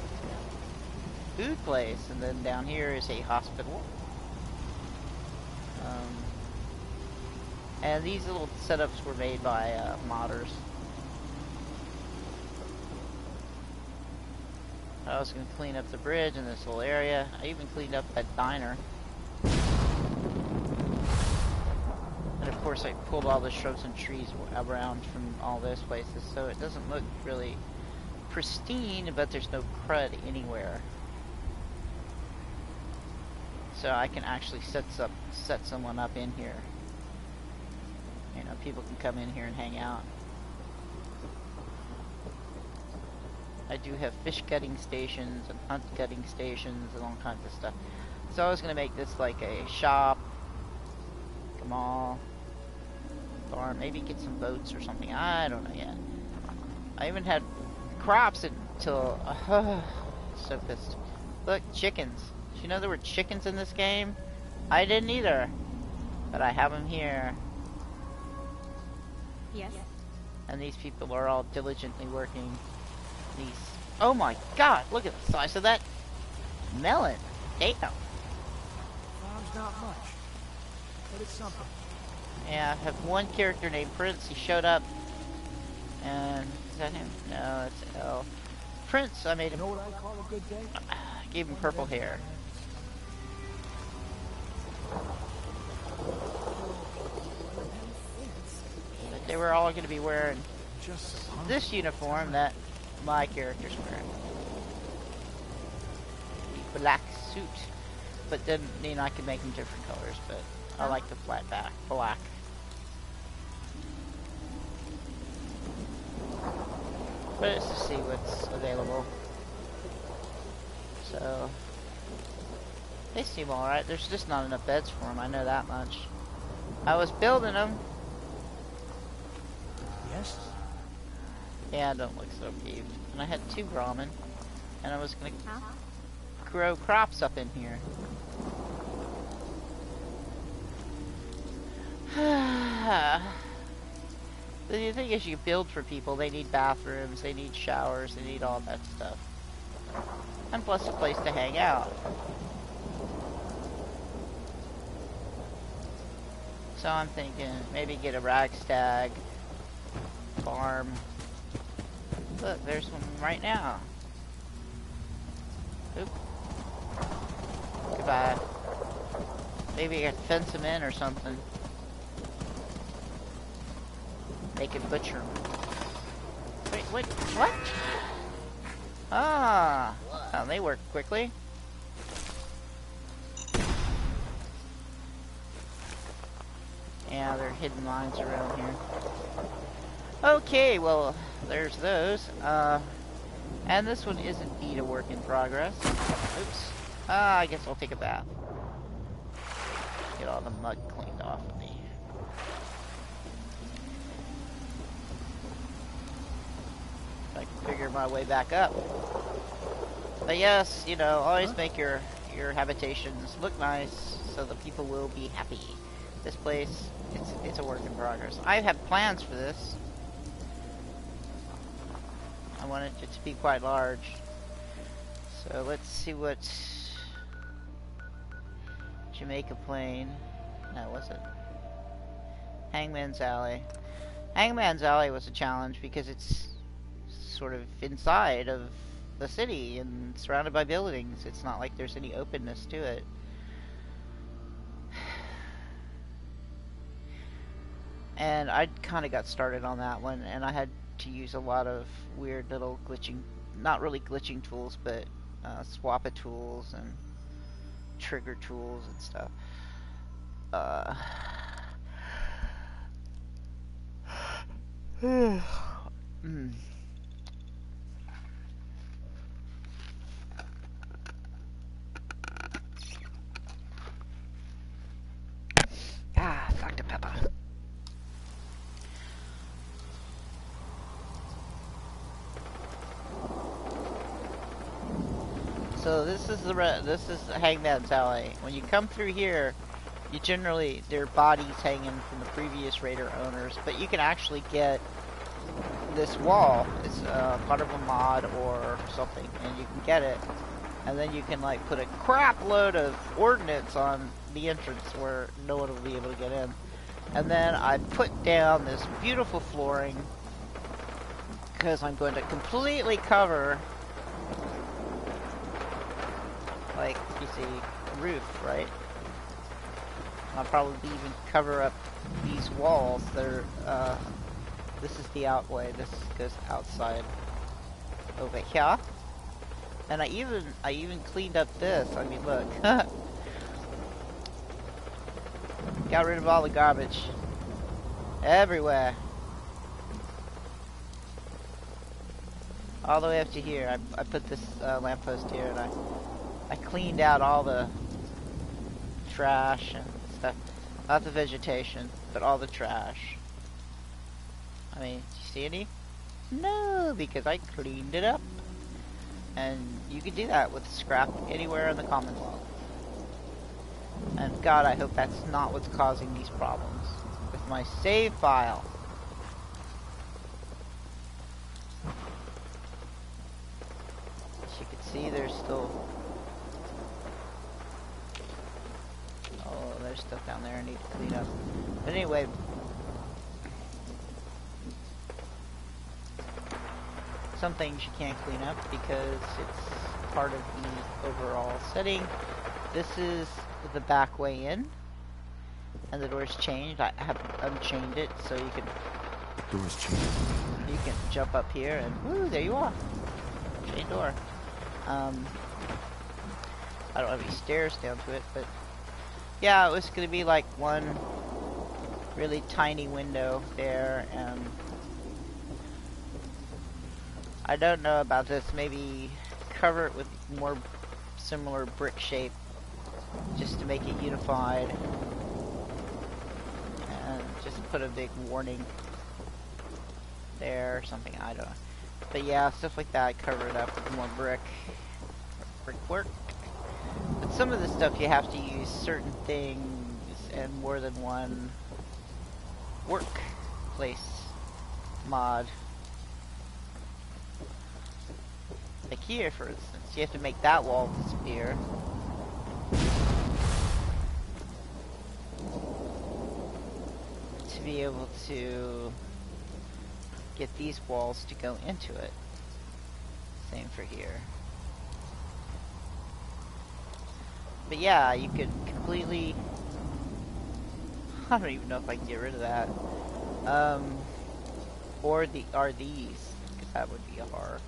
food place. And then down here is a hospital. And these little setups were made by modders. I was going to clean up the bridge in this little area. I even cleaned up that diner. And of course I pulled all the shrubs and trees around from all those places, so it doesn't look really pristine, but there's no crud anywhere. So I can actually set someone up in here. You know, people can come in here and hang out. I do have fish gutting stations and hunt gutting stations and all kinds of stuff. So I was going to make this like a shop, a mall, farm, maybe get some boats or something. I don't know yet. I even had crops until... so pissed. Look, chickens. Did you know there were chickens in this game? I didn't either. But I have them here. Yes. And these people are all diligently working these. Oh my god, look at the size of that melon. Damn. Farm's not much, but it's something. Yeah, I have one character named Prince. He showed up. And is that him? No, that's L. Prince, I made him. You know what I call a good day? Gave him purple hair. But they were all going to be wearing Just this uniform that my character's wearing. The black suit. But then, you know, I could make them different colors, but I like the flat back, black. But it's to see what's available. So, they seem alright. There's just not enough beds for them, I know that much. I was building them. yes. Yeah, don't look so peeved. And I had 2 ramen, and I was gonna grow crops up in here. The thing is, you build for people. They need bathrooms, they need showers, they need all that stuff. And plus a place to hang out. So I'm thinking, maybe get a ragstag farm. Look, there's one right now. Oop. Goodbye. Maybe I could fence them in or something. They can butcher them. Wait, what? Ah, oh, they work quickly. Yeah, there are hidden mines around here. Okay, well, there's those. And this one is indeed a work in progress. Oops. I guess I'll take a bath. Get all the mud cleaned off of me. I can figure my way back up. But yes, you know, always make your habitations look nice so that people will be happy. This place, it's a work in progress. I have plans for this. I wanted it to be quite large. So let's see what Jamaica Plain. No, was it? Hangman's Alley. Hangman's Alley was a challenge because it's sort of inside of the city and surrounded by buildings. It's not like there's any openness to it. And I kind of got started on that one, and I had to use a lot of weird little glitching, not really glitching tools, but swappa tools and trigger tools and stuff. Dr. Pepper. So this is Hangman's Alley. When you come through here, you generally, there are bodies hanging from the previous raider owners, but you can actually get this wall. It's part of a mod or something, and you can get it, and then you can like put a crap load of ordnance on the entrance where no one will be able to get in. And then I put down this beautiful flooring because I'm going to completely cover, like you see, roof, right? I'll probably even cover up these walls. They're this is the outway. This goes outside over here. And I even cleaned up this. I mean, look. Got rid of all the garbage. Everywhere. All the way up to here. I put this lamppost here, and I cleaned out all the trash and stuff. Not the vegetation, but all the trash. I mean, do you see any? No, because I cleaned it up. And you can do that with scrap anywhere in the Commonwealth. And God, I hope that's not what's causing these problems with my save file. As you can see, there's still... Oh, there's stuff down there I need to clean up. But anyway... Some things you can't clean up because it's part of the overall setting. This is the back way in, and the door's changed. I have unchained it so you can. The door's changed. You can jump up here and woo, there you are. Chain door. I don't have any stairs down to it, but yeah, it was gonna be like one really tiny window there, and I don't know about this. Maybe cover it with more similar brick shape, just to make it unified, and just put a big warning there or something. I don't know. But yeah, stuff like that. Cover it up with more brickwork. But some of the stuff you have to use certain things and more than one workplace mod. Like here, for instance, you have to make that wall disappear. To be able to get these walls to go into it. Same for here. But yeah, you could completely... I don't even know if I can get rid of that. Or these, because that would be a horror.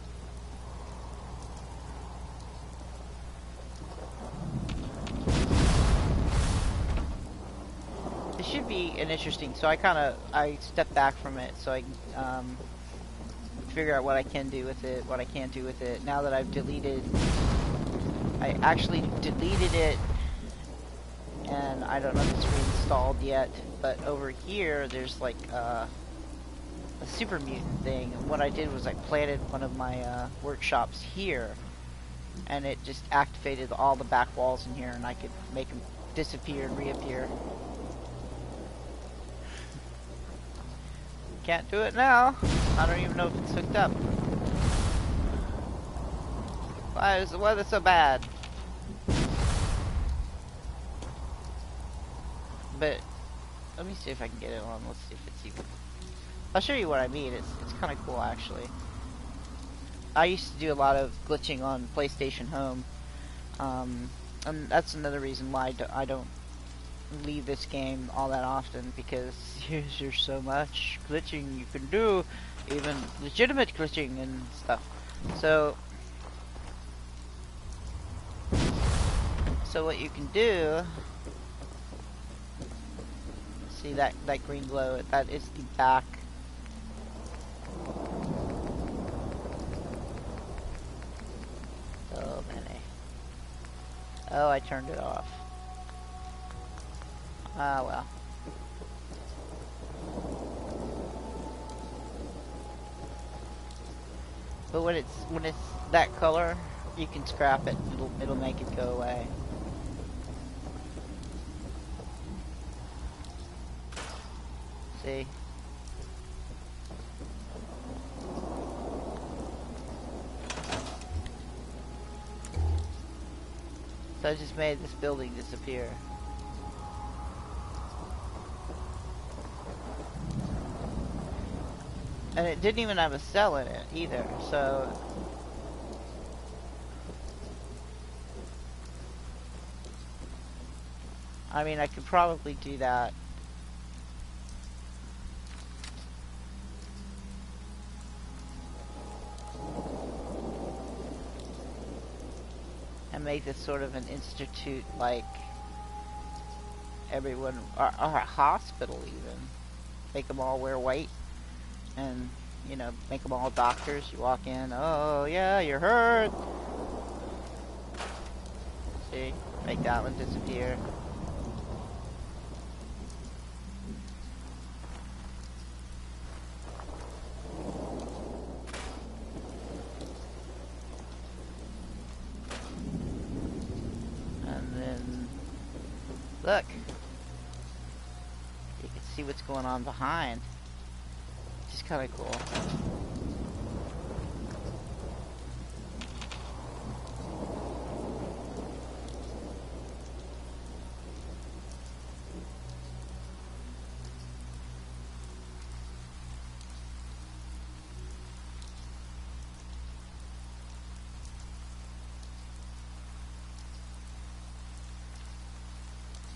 This should be an interesting. So I step back from it so I can figure out what I can do with it, what I can't do with it. Now that I've deleted, I actually deleted it, and I don't know if it's reinstalled yet. But over here, there's like a super mutant thing. And what I did was I planted one of my workshops here, and it just activated all the back walls in here, and I could make them disappear and reappear. Can't do it now. I don't even know if it's hooked up. Why is the weather so bad? But let me see if I can get it on. Let's see if it's even. I'll show you what I mean. It's kind of cool actually. I used to do a lot of glitching on PlayStation Home, and that's another reason why I don't leave this game all that often, because there's so much glitching you can do, even legitimate glitching and stuff. So what you can do, see that green glow, that is the back. Oh man. Oh, I turned it off. Ah, well. But when it's that color, you can scrap it. It'll make it go away. See? So I just made this building disappear. And it didn't even have a cell in it either, so I mean, I could probably do that. And make this sort of an institute, like everyone, or a hospital even. Make them all wear white. And, you know, make them all doctors. You walk in, oh yeah, you're hurt. See? Make that one disappear. And then, look. You can see what's going on behind. It's kind of cool.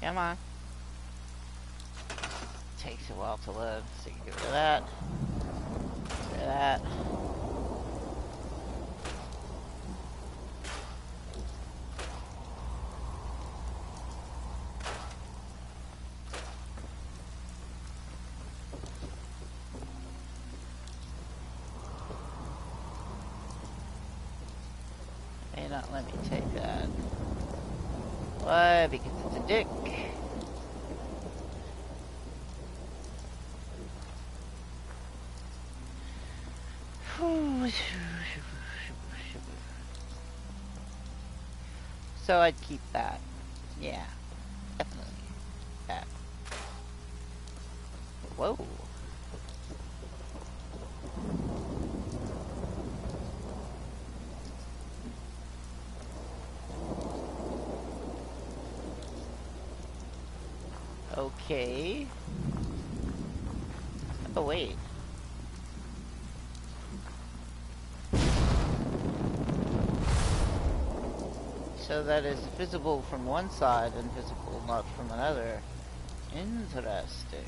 Come on. Takes a while to load, so you get rid of that. Get rid of that. May not let me take that. Why? Because it's a dick. So I'd keep that. Yeah, definitely. That. Whoa. Okay. Oh, wait. So that is visible from one side and visible not from another. Interesting.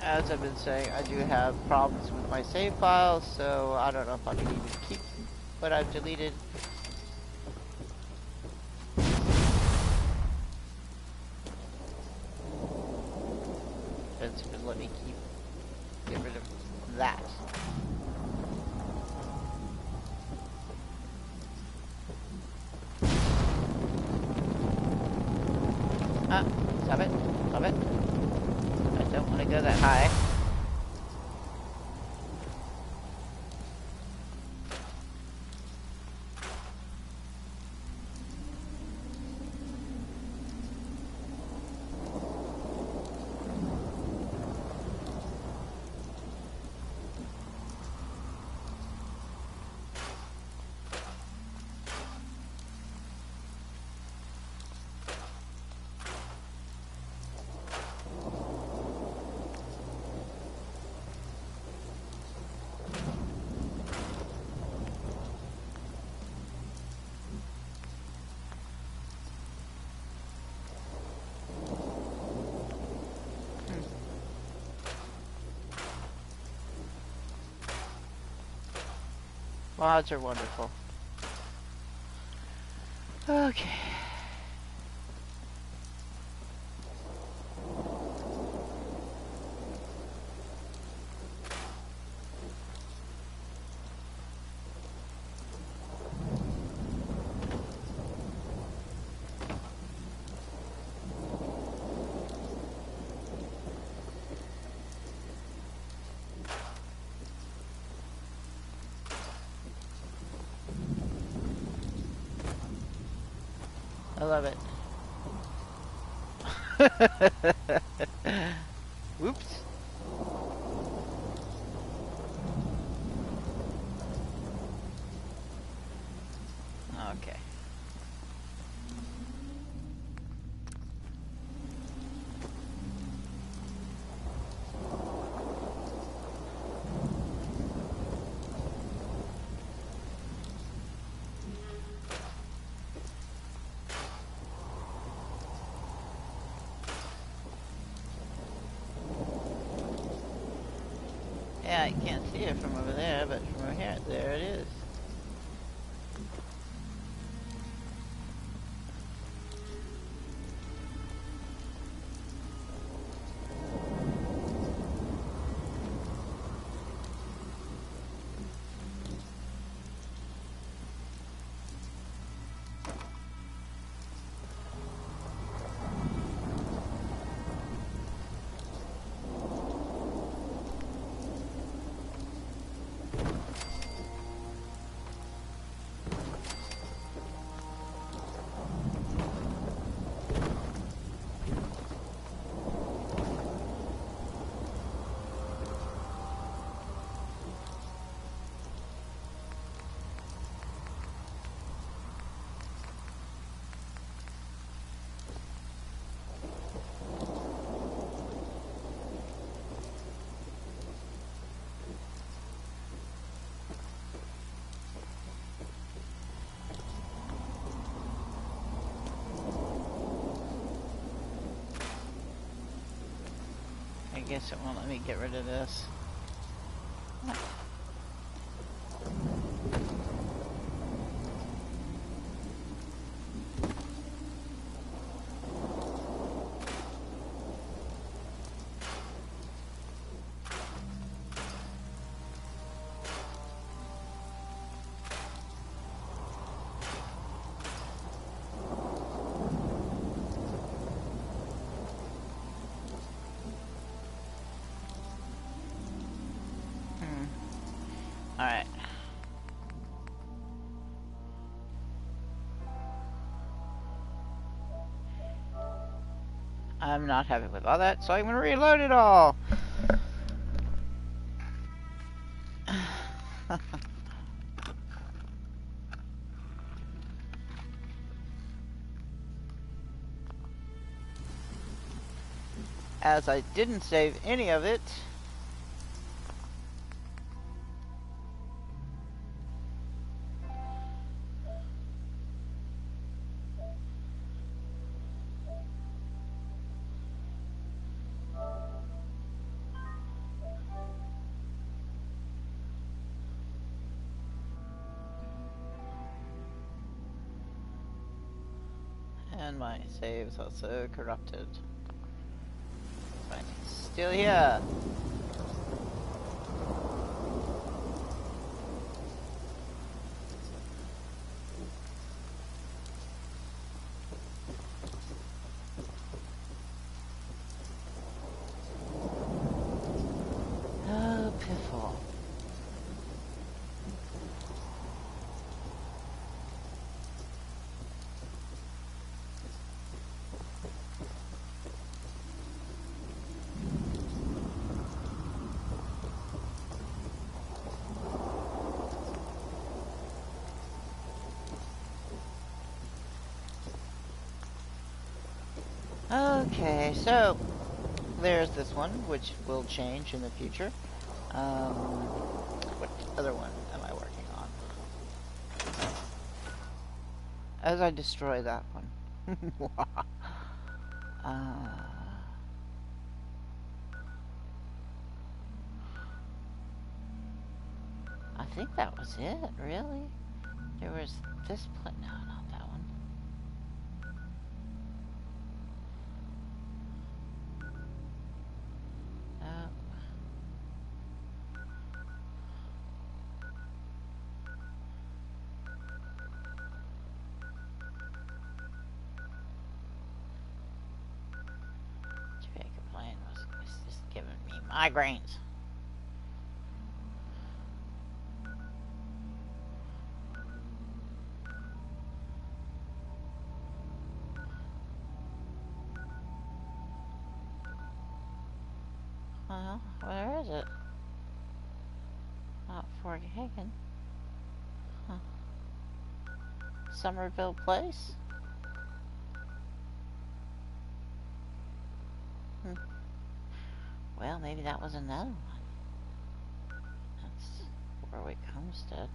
As I've been saying, I do have problems with my save files, so I don't know if I can even keep what I've deleted. Depends if it'll let me get rid of that. Ah, stop it, stop it. I don't want to go that high. Mods are wonderful. Okay. I love it. Whoops. Okay. Yeah, I can't see it from over there, but from over here, there it is. I guess it won't let me get rid of this. I'm not happy with all that, so I'm gonna reload it all. As I didn't save any of it. And my save's also corrupted. But still here. Oh, piffle. Okay, so there's this one, which will change in the future. What other one am I working on? As I destroy that one. I think that was it, really. There was this place. No, not that one. Jamaica Plain was just giving me migraines. Well, where is it? Not Fort Hagen. Huh. Somerville Place? Well, maybe that was another one. That's Warwick Homestead.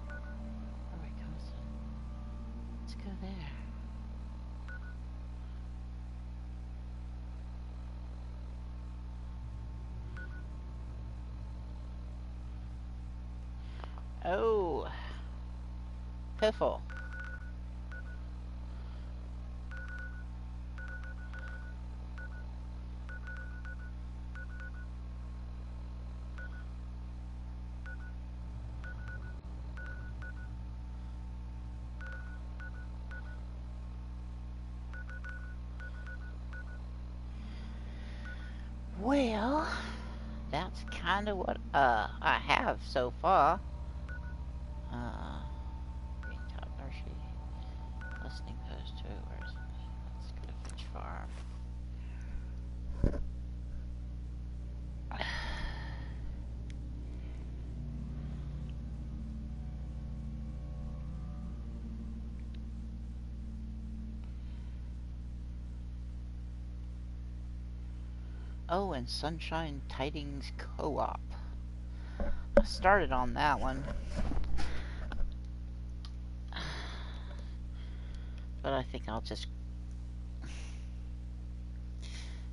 Warwick Homestead. Let's go there. Oh, piffle. Well, that's kind of what I have so far. Green Top Nursery, listening post 2. Where's it? Let's go to Finch Farm. Oh, and Sunshine Tidings Co-op. I started on that one. But I think I'll just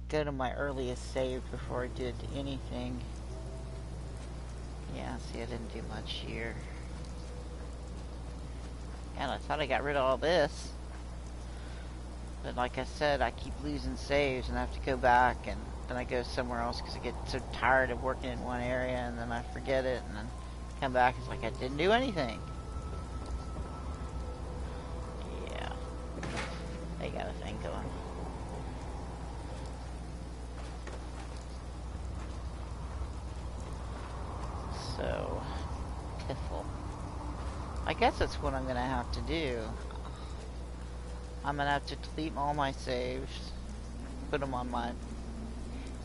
go to my earliest save before I did anything. Yeah, see, I didn't do much here. And I thought I got rid of all this. But like I said, I keep losing saves and I have to go back and then I go somewhere else because I get so tired of working in one area and then I forget it and then come back, it's like I didn't do anything. Yeah. They got a thing going. So, piffle. I guess that's what I'm gonna have to do. I'm gonna have to delete all my saves, put them on my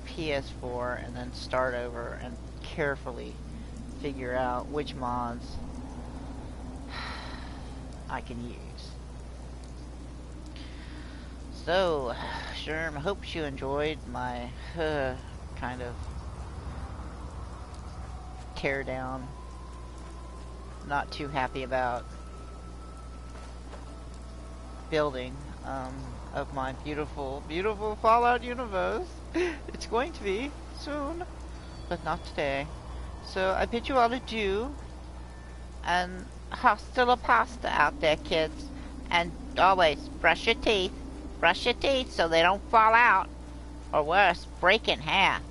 PS4, and then start over and carefully figure out which mods I can use. So, Sherm, hope you enjoyed my kind of tear down. Not too happy about building of my beautiful, beautiful Fallout universe. It's going to be soon, but not today. So I bid you all adieu, and hasta la pasta out there, kids. And always brush your teeth. Brush your teeth so they don't fall out, or worse, break in half.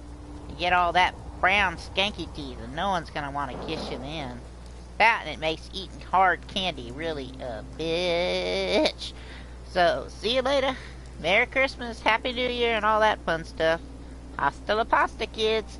You get all that brown skanky teeth, and no one's gonna want to kiss you then. That, and it makes eating hard candy really a bitch. So, see you later. Merry Christmas, Happy New Year, and all that fun stuff. Hasta la pasta, kids.